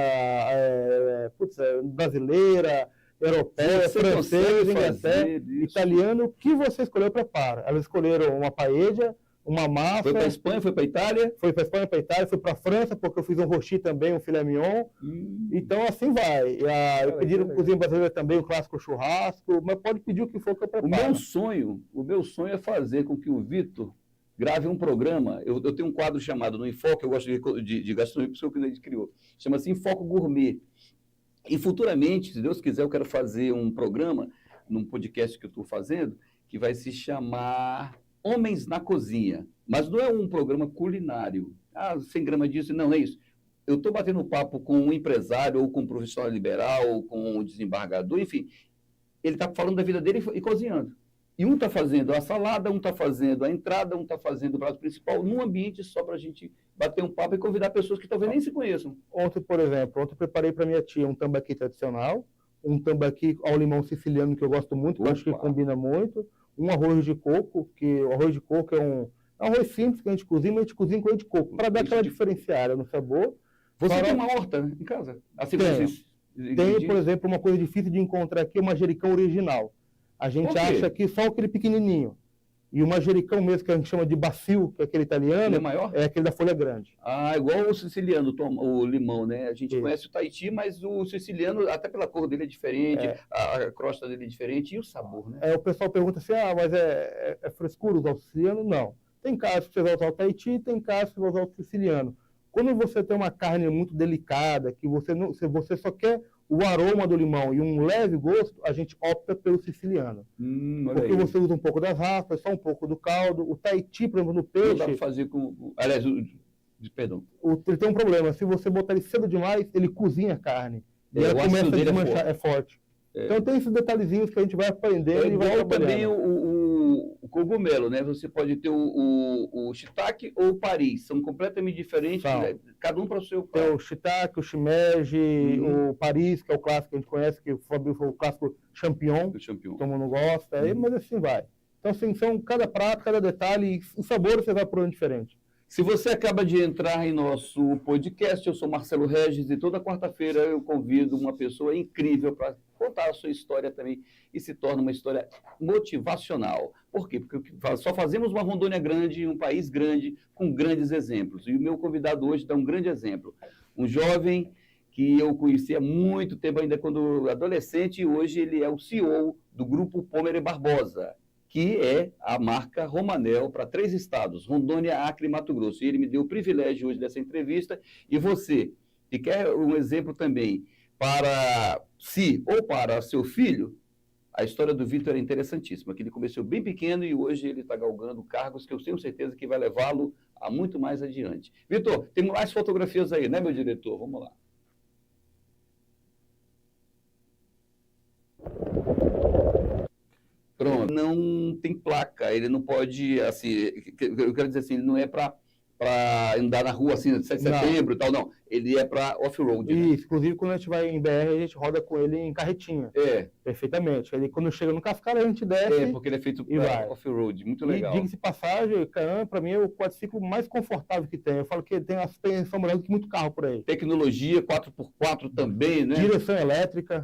brasileira, europeia, francesa, italiano, o que você escolheu, eu preparo. Elas escolheram uma paella, uma massa. Foi para a Espanha, foi para a Itália? Foi para a Espanha, para a Itália, foi para a França, porque eu fiz um rochi também, um filé mignon. Então, assim vai. Eu pedi cozinha brasileira também, o clássico churrasco, mas pode pedir o que for que eu preparo. O meu sonho é fazer com que o Vitor grave um programa. Eu tenho um quadro chamado no Enfoque, eu gosto de gastronomia, porque o que ele criou. Chama-se Enfoque Gourmet. E futuramente, se Deus quiser, eu quero fazer um programa, num podcast que eu estou fazendo, que vai se chamar Homens na Cozinha. Mas não é um programa culinário, 100 gramas disso. Não é isso. Eu estou batendo papo com um empresário, ou com um profissional liberal, ou com um desembargador, enfim. Ele está falando da vida dele e cozinhando. E um está fazendo a salada, um está fazendo a entrada, um está fazendo o prato principal, num ambiente só para a gente bater um papo e convidar pessoas que talvez nem se conheçam. Ontem, por exemplo, eu preparei para minha tia um tambaqui tradicional, um tambaqui ao limão siciliano, que eu gosto muito, que eu acho que combina muito, um arroz de coco, que o arroz de coco é um arroz simples que a gente cozinha, mas a gente cozinha com arroz de coco, para dar aquela diferenciada no sabor. Você tem uma horta em casa? Assim, tem, por exemplo, uma coisa difícil de encontrar aqui, o manjericão original. A gente acha aqui só aquele pequenininho. E o manjericão mesmo, que a gente chama de bacio, que é aquele italiano, ele é maior? É aquele da folha grande. Ah, igual o siciliano, o limão, né? A gente conhece o Tahiti, mas o siciliano, até pela cor dele é diferente, a crosta dele é diferente e o sabor, né? O pessoal pergunta assim, mas é frescura usar o siciliano? Não. Tem casos que você vai usar o Tahiti, tem casos que você vai usar o siciliano. Quando você tem uma carne muito delicada, que você só quer o aroma do limão e um leve gosto, a gente opta pelo siciliano. Porque você usa um pouco das raspas, só um pouco do caldo. O Tahiti, por exemplo, no peixe... Não dá para fazer com... Aliás, perdão. Ele tem um problema. Se você botar ele cedo demais, ele cozinha a carne. E ela começa a desmanchar. É forte. Então tem esses detalhezinhos que a gente vai aprender e vai trabalhando. Também o cogumelo, né? Você pode ter o shiitake ou o Paris. São completamente diferentes, né? Cada um para o seu prato. Tem o shiitake, o shimeji, o Paris, que é o clássico que a gente conhece, que foi o clássico champignon, que todo mundo gosta, mas assim vai. Então, assim, são cada prato, cada detalhe, o sabor você vai por um diferente. Se você acaba de entrar em nosso podcast, eu sou Marcelo Regis e toda quarta-feira eu convido uma pessoa incrível para contar a sua história também e se torna uma história motivacional. Por quê? Porque só fazemos uma Rondônia grande, um país grande, com grandes exemplos. E o meu convidado hoje dá um grande exemplo. Um jovem que eu conheci há muito tempo, ainda quando adolescente, e hoje ele é o CEO do Grupo Pomer Barbosa, que é a marca Romanel para 3 estados, Rondônia, Acre e Mato Grosso. E ele me deu o privilégio hoje dessa entrevista. E você, que quer um exemplo também para si ou para seu filho, a história do Vitor é interessantíssima, que ele começou bem pequeno e hoje ele está galgando cargos que eu tenho certeza que vai levá-lo a muito mais adiante. Vitor, tem mais fotografias aí, né, meu diretor? Vamos lá. Pronto. Não tem placa, ele não pode, assim, eu quero dizer assim, ele não é para andar na rua assim, 7 de setembro e tal, não. Ele é para off-road. Isso, né? Inclusive quando a gente vai em BR, a gente roda com ele em carretinha. Perfeitamente. Ele, quando chega no Cascalho, a gente desce. Porque ele é feito para off-road, muito legal. E diga-se passagem, para mim é o quadriciclo mais confortável que tem. Eu falo que tem aspiração melhor do que muito carro por aí. Tecnologia, 4x4 também, né? Direção elétrica.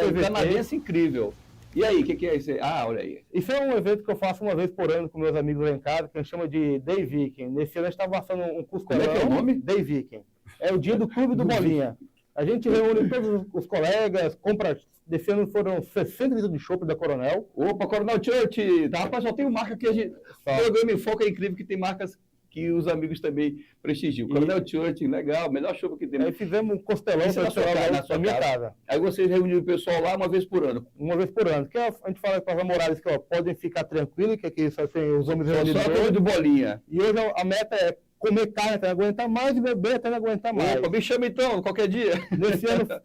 Um canadense incrível. E aí, o que é isso aí? Ah, olha aí. Isso é um evento que eu faço uma vez por ano com meus amigos lá em casa, que a gente chama de Day Viking. Nesse ano a gente estava passando um curso. Como é que é o nome? Day Viking. É o dia do Clube do Bolinha. A gente reúne todos os colegas, compra. Desse ano foram 60 litros de chopp da Coronel. Opa, Coronel Church! Tá, rapaz, só tem marca que a gente. O programa em foco é incrível que tem marcas que os amigos também prestigiam. Coronel Church, legal, melhor show que tem. Aí fizemos um costelão na minha casa. Aí vocês reuniram o pessoal lá uma vez por ano? Uma vez por ano. Que a gente fala para os namorados que podem ficar tranquilos, que aqui só tem os homens reunidos. Só de bolinha. E hoje a meta é comer carne até não aguentar mais e beber até não aguentar mais. Opa, me chama então, qualquer dia.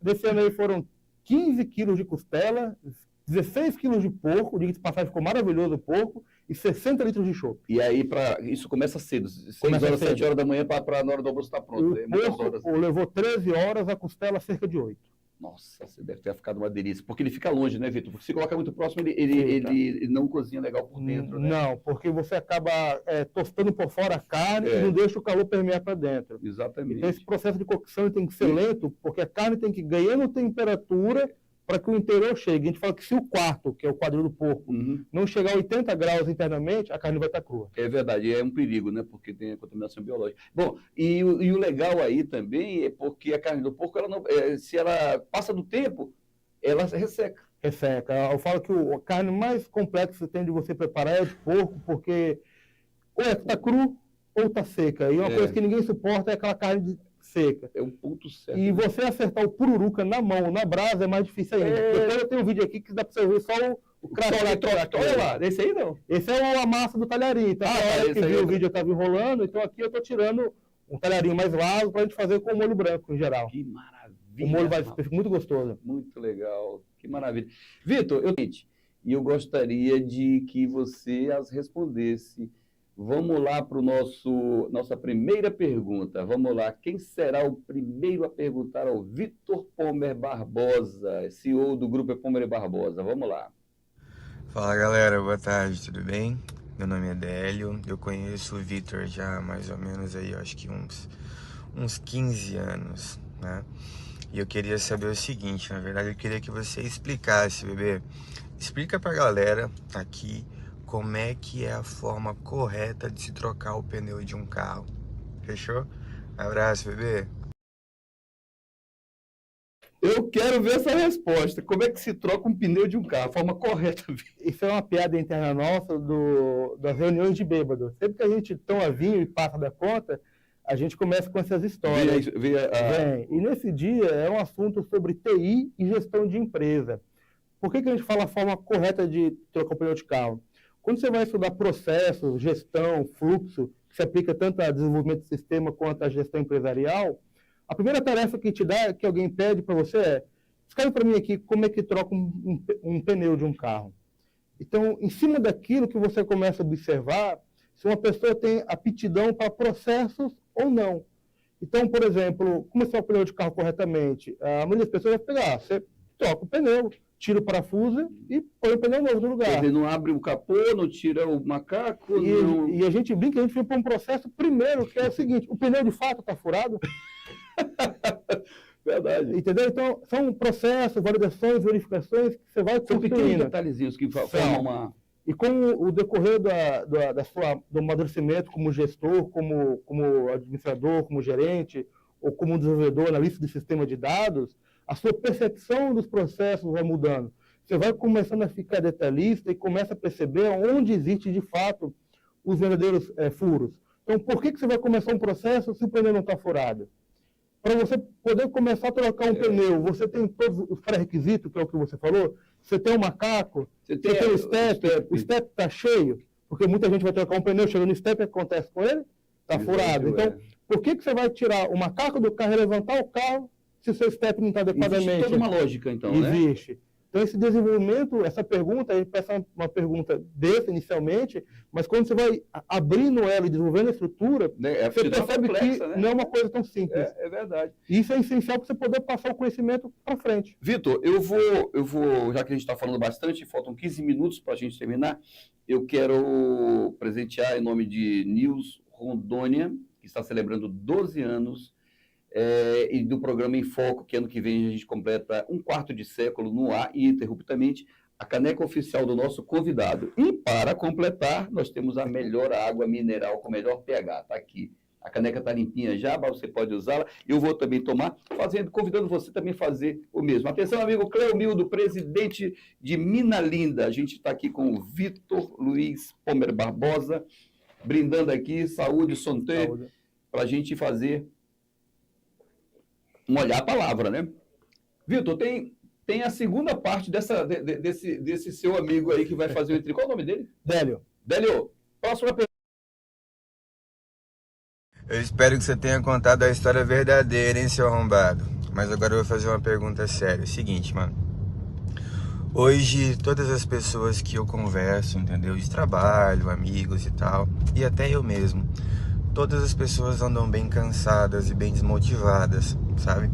Desse ano aí foram 15 quilos de costela, 16 quilos de porco, diga-se de passagem, ficou maravilhoso o porco, e 60 litros de chopp. E aí, isso começa cedo, 6 horas, 7 horas da manhã, para na hora do almoço estar pronto. O porco levou 13 horas, a costela cerca de 8. Nossa, você deve ter ficado uma delícia. Porque ele fica longe, né, Vitor? Porque se coloca muito próximo, ele não cozinha legal por dentro, né? Não, porque você acaba tostando por fora a carne e não deixa o calor permear para dentro. Exatamente. Então, esse processo de cocção tem que ser lento, porque a carne tem que ir ganhando temperatura para que o interior chegue. A gente fala que se o quarto, que é o quadril do porco, não chegar a 80 graus internamente, a carne vai estar crua. É verdade, é um perigo, né? Porque tem a contaminação biológica. Bom, e o legal aí também é porque a carne do porco, ela não, se ela passa do tempo, ela resseca. Resseca. Eu falo que a carne mais complexa que tem de você preparar é a de porco, porque ou está cru ou está seca. E uma coisa que ninguém suporta é aquela carne seca. É um ponto certo. E você acertar o pururuca na mão, na brasa, é mais difícil ainda. Depois eu tenho um vídeo aqui que dá para você ver só o craque. Olha lá, esse aí não. Esse é a massa do talharim. Então, na hora que viu o vídeo eu estava enrolando, então aqui eu estou tirando um talharinho mais largo para a gente fazer com o molho branco em geral. Que maravilha! O molho vai ficar muito gostoso. Muito legal, que maravilha. Vitor, eu gostaria de que você as respondesse. Vamos lá para nossa primeira pergunta. Vamos lá. Quem será o primeiro a perguntar ao Vitor Pomer Barbosa, CEO do Grupo Pomer Barbosa? Vamos lá. Fala galera, boa tarde, tudo bem? Meu nome é Délio, eu conheço o Vitor já há mais ou menos aí, acho que uns 15 anos, né? E eu queria saber o seguinte, na verdade eu queria que você explicasse, bebê. Explica pra galera aqui como é que é a forma correta de se trocar o pneu de um carro. Fechou? Abraço, bebê. Eu quero ver essa resposta. Como é que se troca um pneu de um carro? A forma correta. Isso é uma piada interna nossa das reuniões de bêbado. Sempre que a gente toma vinho e passa da conta, a gente começa com essas histórias. E nesse dia é um assunto sobre TI e gestão de empresa. Por que a gente fala a forma correta de trocar o pneu de carro? Quando você vai estudar processos, gestão, fluxo, que se aplica tanto ao desenvolvimento de sistema quanto à gestão empresarial, a primeira tarefa que te dá, que alguém pede para você é: escreve para mim aqui como é que troca um pneu de um carro. Então, em cima daquilo que você começa a observar, se uma pessoa tem aptidão para processos ou não. Então, por exemplo, como é o pneu de carro corretamente? A maioria das pessoas vai pegar, você troca o pneu, tira o parafuso e põe o pneu novo no lugar. Ele não abre o capô, não tira o macaco. E a gente brinca, a gente vem para um processo primeiro, que é o seguinte: o pneu de fato está furado? Verdade. Entendeu? Então, são processos, validações, verificações que você vai construindo. São pequenos detalhezinhos que formam uma... E com o decorrer do amadurecimento como gestor, como administrador, como gerente, ou como desenvolvedor, analista de sistema de dados, a sua percepção dos processos vai mudando. Você vai começando a ficar detalhista e começa a perceber onde existe, de fato, os verdadeiros furos. Então, por que você vai começar um processo se o pneu não está furado? Para você poder começar a trocar um pneu, você tem todos os pré-requisitos, que é o que você falou? Você tem um macaco, você tem o step está cheio, porque muita gente vai trocar um pneu, chega no step, o que acontece com ele? Está furado. Então, por que você vai tirar o macaco do carro e levantar o carro se o seu step não está adequadamente? Existe toda uma lógica, então, Existe. Né? Então, esse desenvolvimento, essa pergunta, a gente pensa uma pergunta dessa inicialmente, mas quando você vai abrindo ela e desenvolvendo a estrutura, você percebe que não é uma coisa tão simples. É verdade. Isso é essencial para você poder passar o conhecimento para frente. Vitor, eu vou, já que a gente está falando bastante, faltam 15 minutos para a gente terminar, eu quero presentear em nome de News Rondônia, que está celebrando 12 anos, e do programa Em Foco, que ano que vem a gente completa um quarto de século no ar ininterruptamente, a caneca oficial do nosso convidado. E para completar, nós temos a melhor água mineral com melhor pH, está aqui. A caneca está limpinha já, mas você pode usá-la. Eu vou também tomar, convidando você também a fazer o mesmo. Atenção, amigo Cleomildo, presidente de Minalinda. A gente está aqui com o Vitor Luiz Pomer Barbosa, brindando aqui, saúde, santé, para a gente fazer... molhar a palavra, né? Vitor, tem a segunda parte desse seu amigo aí que vai fazer o entre. Qual é o nome dele? Délio. Délio, próxima pergunta. Eu espero que você tenha contado a história verdadeira, hein, seu arrombado. Mas agora eu vou fazer uma pergunta séria. É o seguinte, mano. Hoje, todas as pessoas que eu converso, entendeu? De trabalho, amigos e tal, e até eu mesmo, todas as pessoas andam bem cansadas e bem desmotivadas, sabe?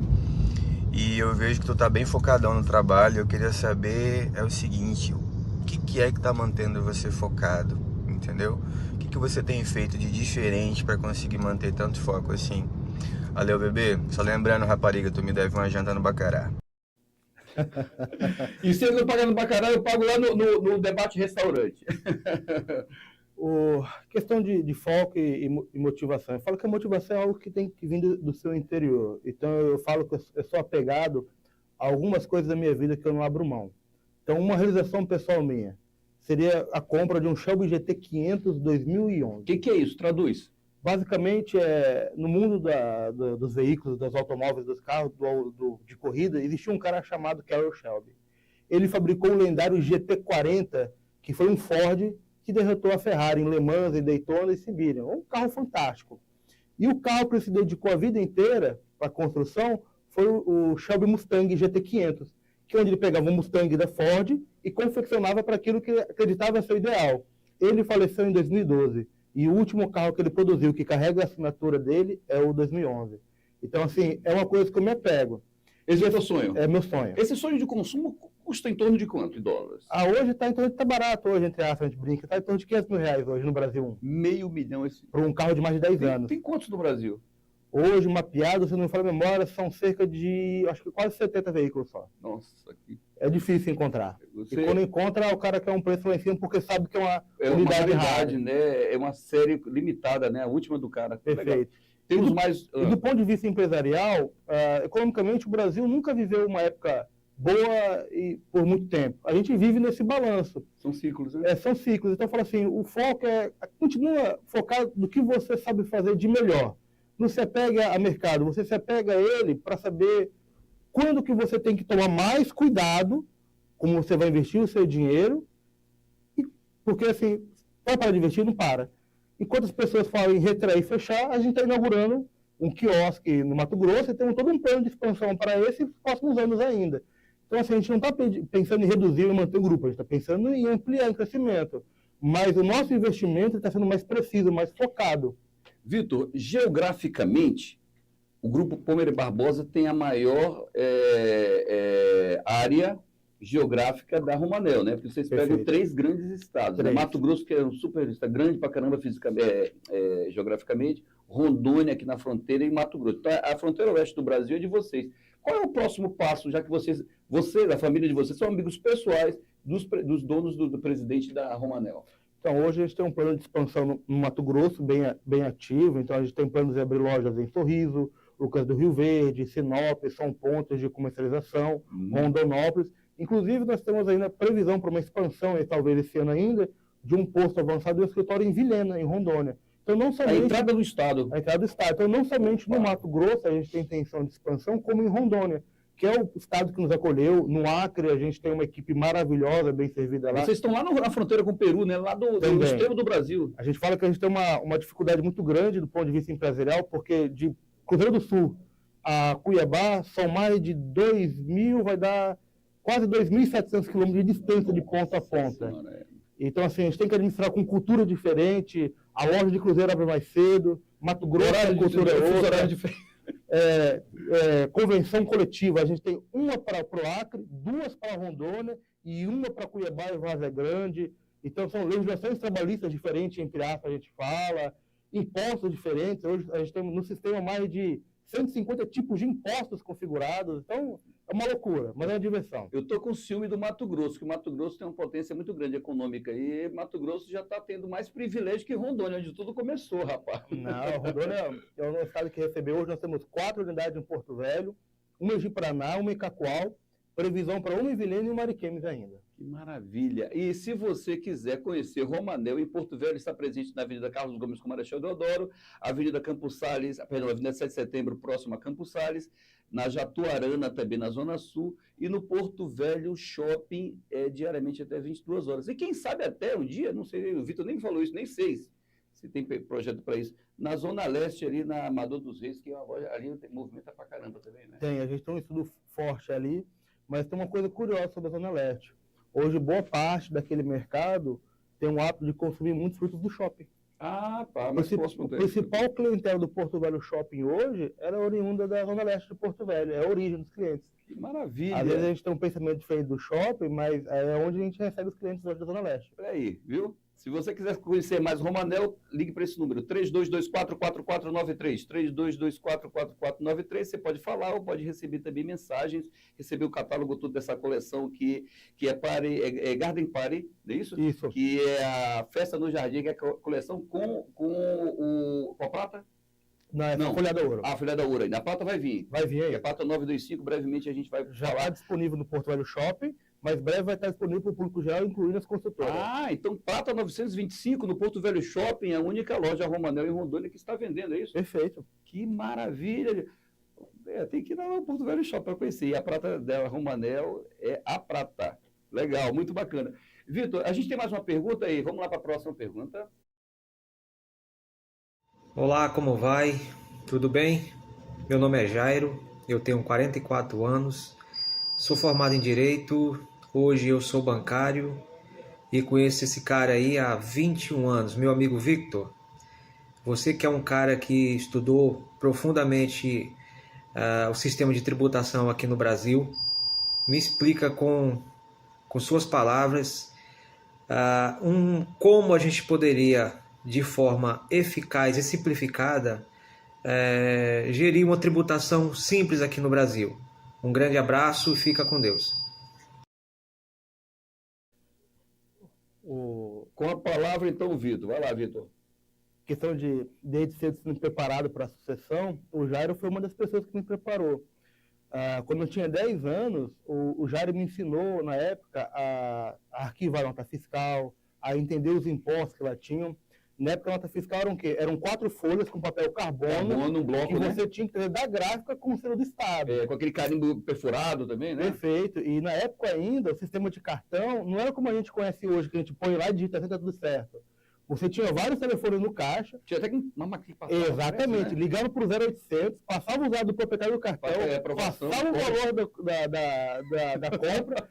E eu vejo que tu tá bem focadão no trabalho. Eu queria saber o seguinte: o que é que tá mantendo você focado, entendeu? O que você tem feito de diferente para conseguir manter tanto foco assim? Valeu, bebê. Só lembrando, rapariga, tu me deve uma janta no Bacará. E se eu não pagar no Bacará, eu pago lá no Debate Restaurante. Questão de foco e motivação. Eu falo que a motivação é algo que tem que vir do seu interior. Então, eu falo que eu sou apegado a algumas coisas da minha vida que eu não abro mão. Então, uma realização pessoal minha seria a compra de um Shelby GT 500 2011. O que é isso? Traduz. Basicamente, no mundo dos veículos, dos automóveis, dos carros de corrida, existia um cara chamado Carroll Shelby. Ele fabricou o lendário GT40, que foi um Ford que derrotou a Ferrari em Le Mans, em Daytona e Sibéria. Um carro fantástico. E o carro que ele se dedicou a vida inteira para a construção foi o Shelby Mustang GT500, que é onde ele pegava um Mustang da Ford e confeccionava para aquilo que ele acreditava ser o ideal. Ele faleceu em 2012 e o último carro que ele produziu, que carrega a assinatura dele, é o 2011. Então, assim, é uma coisa que eu me apego. Esse é o teu sonho? É meu sonho. Esse sonho de consumo custa em torno de quanto? De dólares? Hoje está em torno de... Está barato hoje, entre aspas, a gente brinca. Está em torno de R$500 mil hoje no Brasil. R$500 mil esse... Para um carro de mais de 10 anos. Tem quantos no Brasil? Hoje, mapeado, se não me falar a memória, são cerca de, acho que quase 70 veículos só. Nossa, que... É difícil encontrar. E quando encontra, o cara quer um preço lá em cima, porque sabe que é uma unidade rara, né? É uma série limitada, né? A última do cara. Perfeito. Legal. Temos mais... E do ponto de vista empresarial, economicamente, o Brasil nunca viveu uma época boa e por muito tempo. A gente vive nesse balanço. São ciclos, né? São ciclos. Então, fala assim, o foco continua focado no que você sabe fazer de melhor. Não se apega a mercado, você se apega a ele para saber quando que você tem que tomar mais cuidado, como você vai investir o seu dinheiro, porque assim, vai parar de investir, não para. Enquanto as pessoas falam em retrair e fechar, a gente está inaugurando um quiosque no Mato Grosso e temos todo um plano de expansão para esses próximos anos ainda. Então, assim, a gente não está pensando em reduzir e manter o grupo, a gente está pensando em ampliar em crescimento. Mas o nosso investimento está sendo mais preciso, mais focado. Vitor, geograficamente, o Grupo Pommer Barbosa tem a maior área geográfica da Romanel, né? Porque vocês pegam 3 grandes estados. Né? Mato Grosso, que é um super estado grande pra caramba geograficamente, Rondônia, aqui na fronteira, e Mato Grosso. Então, a fronteira oeste do Brasil é de vocês. Qual é o próximo passo, já que vocês, a família de vocês, são amigos pessoais dos donos do presidente da Romanel? Então, hoje a gente tem um plano de expansão no Mato Grosso bem ativo. Então, a gente tem planos de abrir lojas em Sorriso, Lucas do Rio Verde, Sinop, são pontos de comercialização, Rondonópolis. Inclusive, nós temos ainda previsão para uma expansão, talvez esse ano ainda, de um posto avançado e um escritório em Vilhena, em Rondônia. Então, não somente... A entrada do Estado. A entrada do Estado. Então, não somente no Mato Grosso a gente tem intenção de expansão, como em Rondônia, que é o estado que nos acolheu. No Acre, a gente tem uma equipe maravilhosa, bem servida lá. Vocês estão lá na fronteira com o Peru, né? Lá do extremo do Brasil. A gente fala que a gente tem uma dificuldade muito grande do ponto de vista empresarial, porque de Cruzeiro do Sul a Cuiabá são mais de 2.000, vai dar quase 2.700 quilômetros de distância de ponta a ponta. Então, assim, a gente tem que administrar com cultura diferente, a loja de cruzeiro abre mais cedo, Mato Grosso a cultura é outra. Convenção coletiva, a gente tem uma para o Acre, 2 para Rondônia e uma para Cuiabá e Várzea Grande. Então, são legislações trabalhistas diferentes, entre aspas, a gente fala, impostos diferentes. Hoje a gente tem no sistema mais de 150 tipos de impostos configurados. Então, é uma loucura, mas é uma diversão. Eu estou com ciúme do Mato Grosso, que o Mato Grosso tem uma potência muito grande econômica. E Mato Grosso já está tendo mais privilégio que Rondônia, onde tudo começou, rapaz. Não, Rondônia é o estado que recebeu. Hoje nós temos 4 unidades em Porto Velho, uma em Ji-Paraná, uma em Cacoal, previsão para uma em Vilhena e uma em Mariquemes ainda. Que maravilha! E se você quiser conhecer Romanel, em Porto Velho está presente na Avenida Carlos Gomes com Marechal Deodoro, Avenida Campos Sales, Avenida 7 de Setembro, próximo a Campos Sales, na Jatuarana, também na Zona Sul, e no Porto Velho Shopping, diariamente até 22 horas. E quem sabe até um dia, não sei, o Vitor nem falou isso, nem sei se tem projeto para isso, na Zona Leste, ali na Amador dos Reis, que é uma loja, ali movimenta pra caramba também, né? Tem, a gente tem um estudo forte ali, mas tem uma coisa curiosa sobre a Zona Leste. Hoje, boa parte daquele mercado tem o hábito de consumir muitos frutos do shopping. Ah, pá, mas o principal clientela do Porto Velho Shopping hoje era oriunda da Zona Leste de Porto Velho, é a origem dos clientes. Que maravilha! Às vezes a gente tem um pensamento diferente do shopping, mas é onde a gente recebe os clientes hoje da Zona Leste. Peraí, viu? Se você quiser conhecer mais Romanel, ligue para esse número, 3224-4493, 3224-4493, você pode falar ou pode receber também mensagens, receber o catálogo todo dessa coleção que é Garden Party, não é isso? Isso. Que é a Festa no Jardim, que é a coleção com a prata? Não, a Folhada Ouro. A Folhada Ouro ainda. A prata vai vir. Vai vir aí. A prata 925, brevemente a gente vai já falar. Já está disponível no Porto Velho Shopping, mas breve vai estar disponível para o público geral, incluindo as construtoras. Ah, então Prata 925 no Porto Velho Shopping, a única loja Romanel em Rondônia que está vendendo, é isso? Perfeito. Que maravilha! Tem que ir lá no Porto Velho Shopping para conhecer. E a prata dela, Romanel, é a prata. Legal, muito bacana. Vitor, a gente tem mais uma pergunta aí. Vamos lá para a próxima pergunta. Olá, como vai? Tudo bem? Meu nome é Jairo, eu tenho 44 anos, sou formado em Direito, hoje eu sou bancário e conheço esse cara aí há 21 anos, meu amigo Victor. Você que é um cara que estudou profundamente o sistema de tributação aqui no Brasil, me explica com suas palavras como a gente poderia, de forma eficaz e simplificada, gerir uma tributação simples aqui no Brasil. Um grande abraço e fica com Deus. Com a palavra, então, Vitor. Vai lá, Vitor. Questão de, desde cedo, sendo preparado para a sucessão, o Jairo foi uma das pessoas que me preparou. Quando eu tinha 10 anos, o Jairo me ensinou, na época, a arquivar a nota fiscal, a entender os impostos que ela tinham. Na época, a nota fiscal eram o quê? Eram 4 folhas com papel carbono, um bloco, que você tinha que trazer da gráfica com o selo do Estado. Com aquele carimbo perfurado também, né? Perfeito. E na época ainda, o sistema de cartão não era como a gente conhece hoje, que a gente põe lá e digita, tá tudo certo. Você tinha vários telefones no caixa. Tinha até que uma máquina que passava. Exatamente. Frente, né? Ligava para o 0800, passava o dado do proprietário do cartão, passava o valor da compra.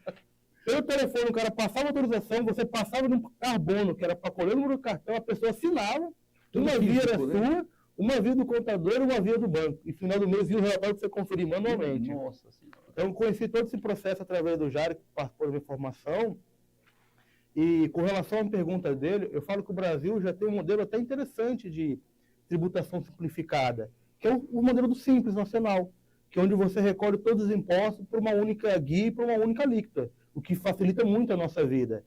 Pelo telefone, o cara passava a autorização, você passava no carbono, que era para colher o número do cartão, a pessoa assinava, uma via era sua, uma via do contador e uma via do banco. E no final do mês, via o relatório para você conferir manualmente. Nossa Senhora. Então, eu conheci todo esse processo através do Jairo, que participou da minha formação. E com relação à pergunta dele, eu falo que o Brasil já tem um modelo até interessante de tributação simplificada, que é o modelo do Simples Nacional, que é onde você recolhe todos os impostos para uma única guia e para uma única alíquota, o que facilita muito a nossa vida.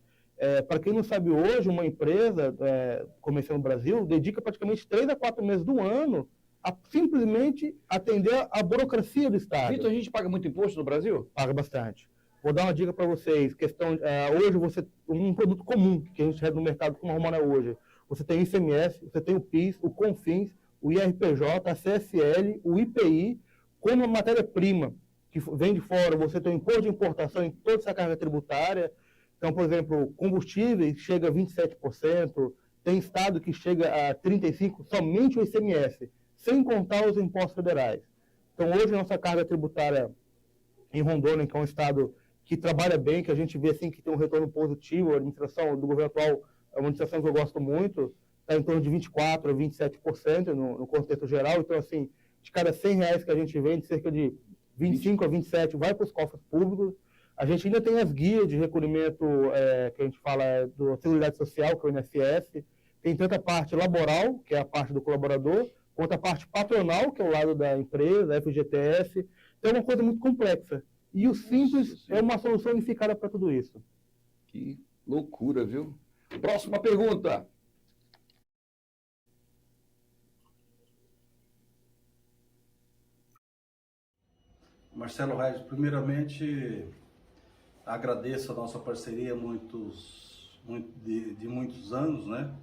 Para quem não sabe, hoje, uma empresa comercial no Brasil dedica praticamente 3 a 4 meses do ano a simplesmente atender a burocracia do Estado. Vitor, a gente paga muito imposto no Brasil? Paga bastante. Vou dar uma dica para vocês. Hoje, um produto comum que a gente recebe no mercado, como a Romana hoje, você tem o ICMS, você tem o PIS, o CONFINS, o IRPJ, a CSL, o IPI, como a matéria-prima que vem de fora, você tem o imposto de importação em toda essa carga tributária. Então, por exemplo, combustíveis chega a 27%, tem estado que chega a 35%, somente o ICMS, sem contar os impostos federais. Então, hoje, a nossa carga tributária em Rondônia, que é um estado que trabalha bem, que a gente vê assim que tem um retorno positivo, a administração do governo atual é uma administração que eu gosto muito, está em torno de 24% a 27% no contexto geral. Então, assim, de cada R$100 que a gente vende, cerca de 25 a 27 vai para os cofres públicos. A gente ainda tem as guias de recolhimento, que a gente fala da Seguridade Social, que é o INSS, tem tanto a parte laboral, que é a parte do colaborador, quanto a parte patronal, que é o lado da empresa, a FGTS. Então, é uma coisa muito complexa. E o Simples é uma solução unificada para tudo isso. Que loucura, viu? Próxima pergunta. Marcelo Reis, primeiramente, agradeço a nossa parceria de muitos anos, né?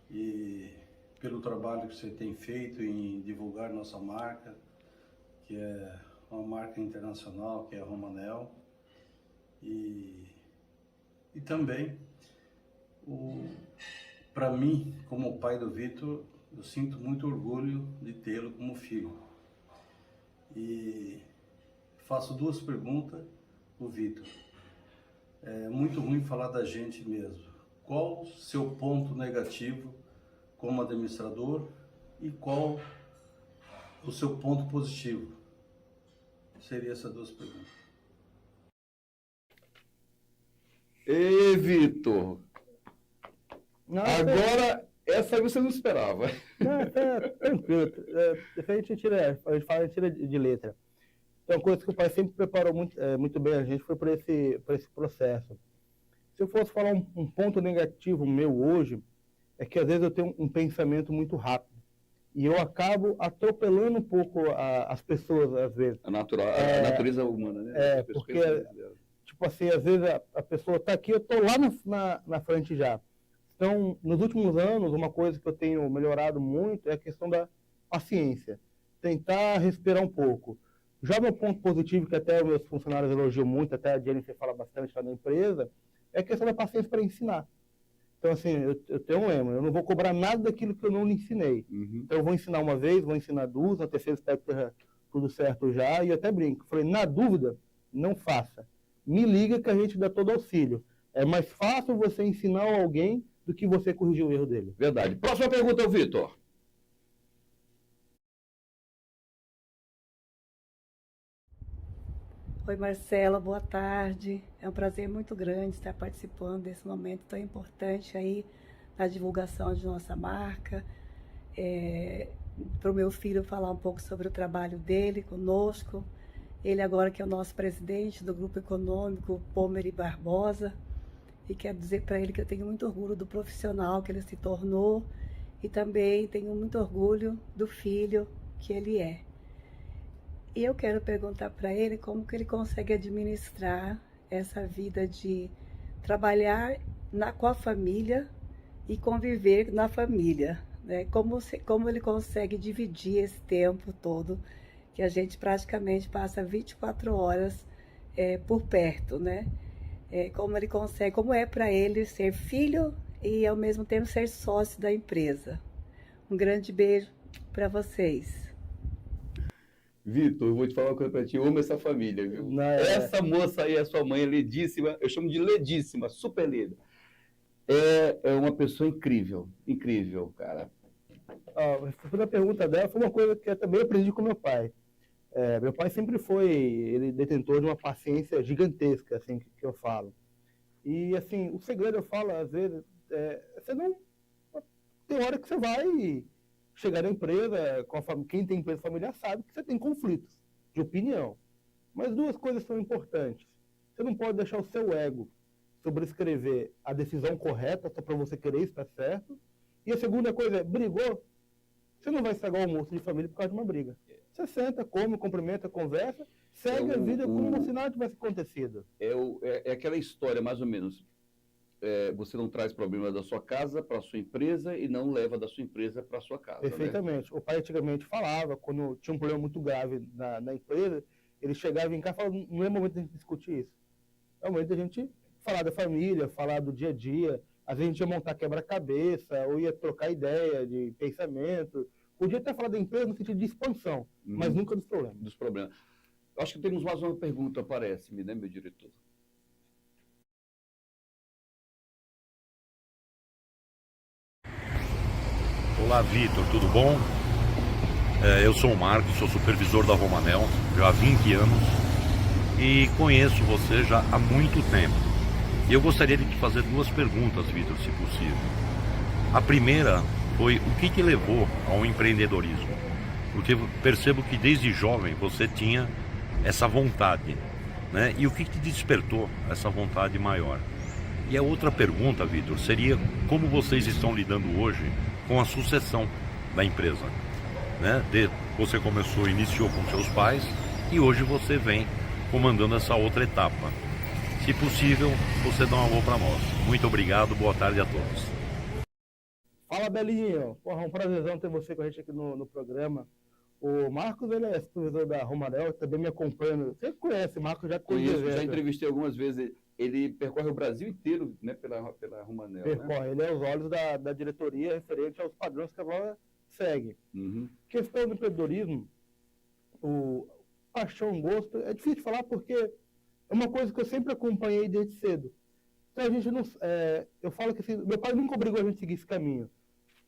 E pelo trabalho que você tem feito em divulgar nossa marca, que é uma marca internacional, que é a Romanel, e também, para mim, como pai do Vitor, eu sinto muito orgulho de tê-lo como filho. E faço 2 perguntas para o Vitor. É muito ruim falar da gente mesmo. Qual o seu ponto negativo como administrador e qual o seu ponto positivo? Seria essas 2 perguntas. Ei, Vitor! Agora, essa aí você não esperava. Não, tranquilo. A gente tira de letra. Então, uma coisa que o pai sempre preparou muito bem a gente foi por esse processo. Se eu fosse falar um ponto negativo meu hoje, é que às vezes eu tenho um pensamento muito rápido. E eu acabo atropelando um pouco as pessoas, às vezes. A natureza humana, né? Porque, tipo assim, às vezes a pessoa está aqui, eu estou lá na frente já. Então, nos últimos anos, uma coisa que eu tenho melhorado muito é a questão da paciência. Tentar respirar um pouco. Já meu ponto positivo, que até os meus funcionários elogiam muito, até a Jennifer fala bastante lá na empresa, é a questão da paciência para ensinar. Então, assim, eu tenho um lema, eu não vou cobrar nada daquilo que eu não lhe ensinei. Então, eu vou ensinar uma vez, vou ensinar duas, na terceira espero que esteja tudo certo já, e eu até brinco. Falei, na dúvida, não faça. Me liga que a gente dá todo auxílio. É mais fácil você ensinar alguém do que você corrigir o erro dele. Verdade. Próxima pergunta, Vitor. Oi, Marcela, boa tarde. É um prazer muito grande estar participando desse momento tão importante aí na divulgação de nossa marca. Para o meu filho falar um pouco sobre o trabalho dele conosco. Ele agora que é o nosso presidente do Grupo Econômico Pomeri Barbosa. E quero dizer para ele que eu tenho muito orgulho do profissional que ele se tornou e também tenho muito orgulho do filho que ele é. E eu quero perguntar para ele como que ele consegue administrar essa vida de trabalhar com a família e conviver na família, né? Como ele consegue dividir esse tempo todo, que a gente praticamente passa 24 horas por perto, né? Como ele consegue, como é para ele ser filho e ao mesmo tempo ser sócio da empresa. Um grande beijo para vocês. Vitor, eu vou te falar uma coisa pra ti, eu amo essa família, viu? Essa moça aí, a sua mãe, Ledíssima, eu chamo de Ledíssima, super Leda. É uma pessoa incrível, incrível, cara. A pergunta dela foi uma coisa que eu também aprendi com meu pai. Meu pai sempre foi, ele detentor de uma paciência gigantesca, assim, que eu falo. E, assim, o segredo, eu falo, às vezes, você não... Tem hora que você vai chegar na empresa, quem tem empresa familiar sabe que você tem conflitos de opinião. Mas duas coisas são importantes. Você não pode deixar o seu ego sobrescrever a decisão correta só para você querer estar certo. E a segunda coisa é, brigou, você não vai estragar o almoço de família por causa de uma briga. Você senta, come, cumprimenta, conversa, segue a vida como se nada tivesse acontecido. É aquela história, mais ou menos. Você não traz problema da sua casa para a sua empresa e não leva da sua empresa para a sua casa. Perfeitamente. Né? O pai antigamente falava, quando tinha um problema muito grave na empresa, ele chegava em casa e falava, não é momento de a gente discutir isso. É o momento de a gente falar da família, falar do dia a dia. Às vezes a gente ia montar quebra-cabeça, ou ia trocar ideia de pensamento. Podia até falar da empresa no sentido de expansão, mas nunca dos problemas. Dos problemas. Eu acho que temos mais uma pergunta, parece-me, né, meu diretor? Olá, Vitor, tudo bom? Eu sou o Marcos, sou supervisor da Romanel já há 20 anos e conheço você já há muito tempo. E eu gostaria de te fazer duas perguntas, Vitor, se possível. A primeira foi o que te levou ao empreendedorismo? Porque percebo que desde jovem você tinha essa vontade, né? E o que te despertou essa vontade maior? E a outra pergunta, Vitor, seria como vocês estão lidando hoje com a sucessão da empresa, né? Você iniciou com seus pais e hoje você vem comandando essa outra etapa. Se possível, você dá um alô para nós. Muito obrigado, boa tarde a todos. Fala, Belinho. Porra, um prazerzão ter você com a gente aqui no programa. O Marcos, ele é supervisor da Romanel, também me acompanha. Você conhece, Marcos, já conheço. Já entrevistei algumas vezes. Ele percorre o Brasil inteiro, né, pela Romanel. Percorre, né? Ele é os olhos da diretoria referente aos padrões que a Romanel segue. Questão do empreendedorismo, paixão, gosto, é difícil de falar porque é uma coisa que eu sempre acompanhei desde cedo. Então a gente não... eu falo que assim, meu pai nunca obrigou a gente a seguir esse caminho,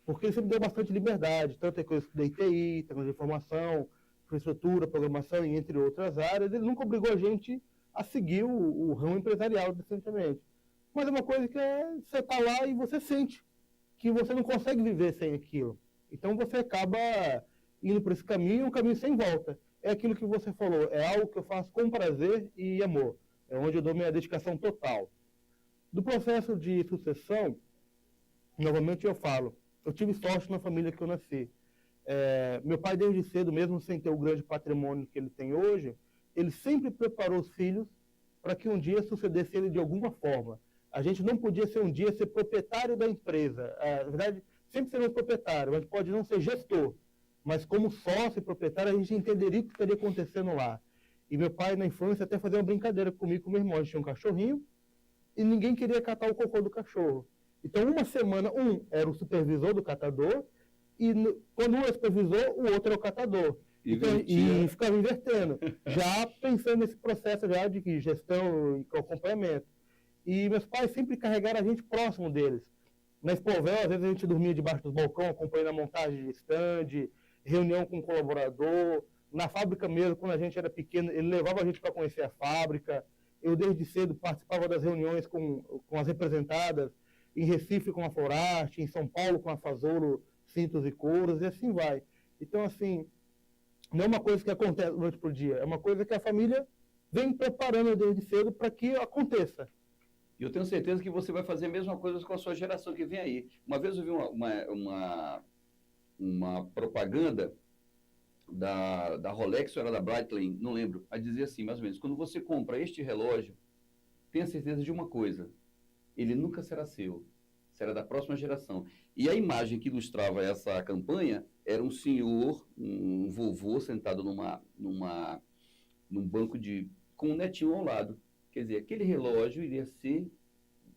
porque ele sempre deu bastante liberdade, tanto em coisas de TI, tecnologia de informação, infraestrutura, programação e entre outras áreas. Ele nunca obrigou a gente a seguir o ramo empresarial decentemente. Mas é uma coisa que você está lá e você sente que você não consegue viver sem aquilo. Então você acaba indo por esse caminho, um caminho sem volta. É aquilo que você falou, é algo que eu faço com prazer e amor. É onde eu dou minha dedicação total. Do processo de sucessão, novamente eu falo, eu tive sorte na família que eu nasci. Meu pai, desde cedo, mesmo sem ter o grande patrimônio que ele tem hoje, ele sempre preparou os filhos para que um dia sucedesse ele de alguma forma. A gente não podia ser um dia ser proprietário da empresa. Na verdade, sempre seremos proprietário, mas pode não ser gestor. Mas como sócio e proprietário, a gente entenderia o que estaria acontecendo lá. E meu pai, na infância, até fazia uma brincadeira comigo e com meu irmão. A gente tinha um cachorrinho e ninguém queria catar o cocô do cachorro. Então, uma semana, um era o supervisor do catador, e quando um é supervisor, o outro é o catador. Então, e ficava invertendo, já pensando nesse processo já de gestão e acompanhamento. E meus pais sempre carregaram a gente próximo deles. Na Expovel, às vezes a gente dormia debaixo dos balcões, acompanhando a montagem de stand, reunião com o colaborador. Na fábrica mesmo, quando a gente era pequeno, ele levava a gente para conhecer a fábrica. Eu, desde cedo, participava das reuniões com as representadas, em Recife com a Florarte, em São Paulo com a Fazolo, Cintos e Couros, e assim vai. Então, assim, não é uma coisa que acontece da noite para o dia, é uma coisa que a família vem preparando desde cedo para que aconteça. E eu tenho certeza que você vai fazer a mesma coisa com a sua geração que vem aí. Uma vez eu vi uma propaganda da Rolex, ou era da Breitling, não lembro, a dizer assim, mais ou menos, quando você compra este relógio, tenha certeza de uma coisa, ele nunca será seu, será da próxima geração. E a imagem que ilustrava essa campanha era um senhor, um vovô, sentado num banco com um netinho ao lado. Quer dizer, aquele relógio iria ser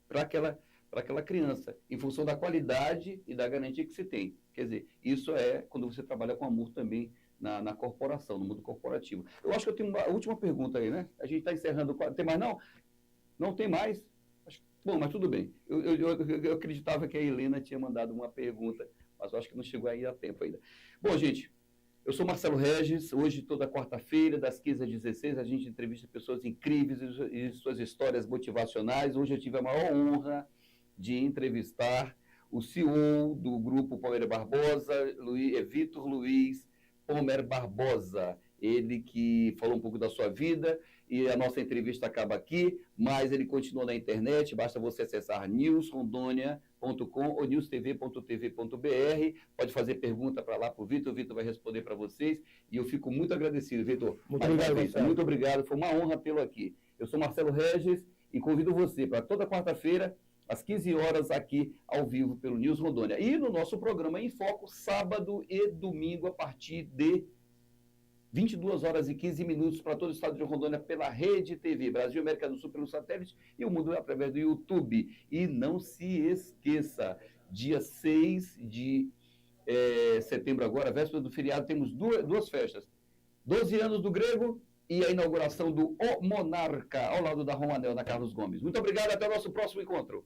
para aquela criança, em função da qualidade e da garantia que você tem. Quer dizer, isso é quando você trabalha com amor também na corporação, no mundo corporativo. Eu acho que eu tenho uma última pergunta aí, né? A gente está encerrando. Tem mais não? Não tem mais? Bom, mas tudo bem. Eu acreditava que a Helena tinha mandado uma pergunta, mas eu acho que não chegou aí a tempo ainda. Bom, gente, eu sou Marcelo Regis. Hoje, toda quarta-feira, das 15 às 16, a gente entrevista pessoas incríveis e suas histórias motivacionais. Hoje eu tive a maior honra de entrevistar o CEO do Grupo Pomer Barbosa, Vitor Luiz Pomer Barbosa. Ele que falou um pouco da sua vida, e a nossa entrevista acaba aqui, mas ele continua na internet, basta você acessar newsrondonia.com ou newstv.tv.br, pode fazer pergunta para lá para o Vitor vai responder para vocês, e eu fico muito agradecido, Vitor. Muito obrigado, foi uma honra tê-lo aqui. Eu sou Marcelo Regis e convido você para toda quarta-feira, às 15 horas, aqui ao vivo pelo News Rondônia. E no nosso programa Em Foco, sábado e domingo, a partir de 22 horas e 15 minutos para todo o estado de Rondônia pela Rede TV, Brasil, América do Sul pelo satélite e o mundo através do YouTube. E não se esqueça, dia 6 de setembro agora, véspera do feriado, temos duas festas. 12 anos do Grego e a inauguração do O Monarca, ao lado da Romanel, na Carlos Gomes. Muito obrigado, até o nosso próximo encontro.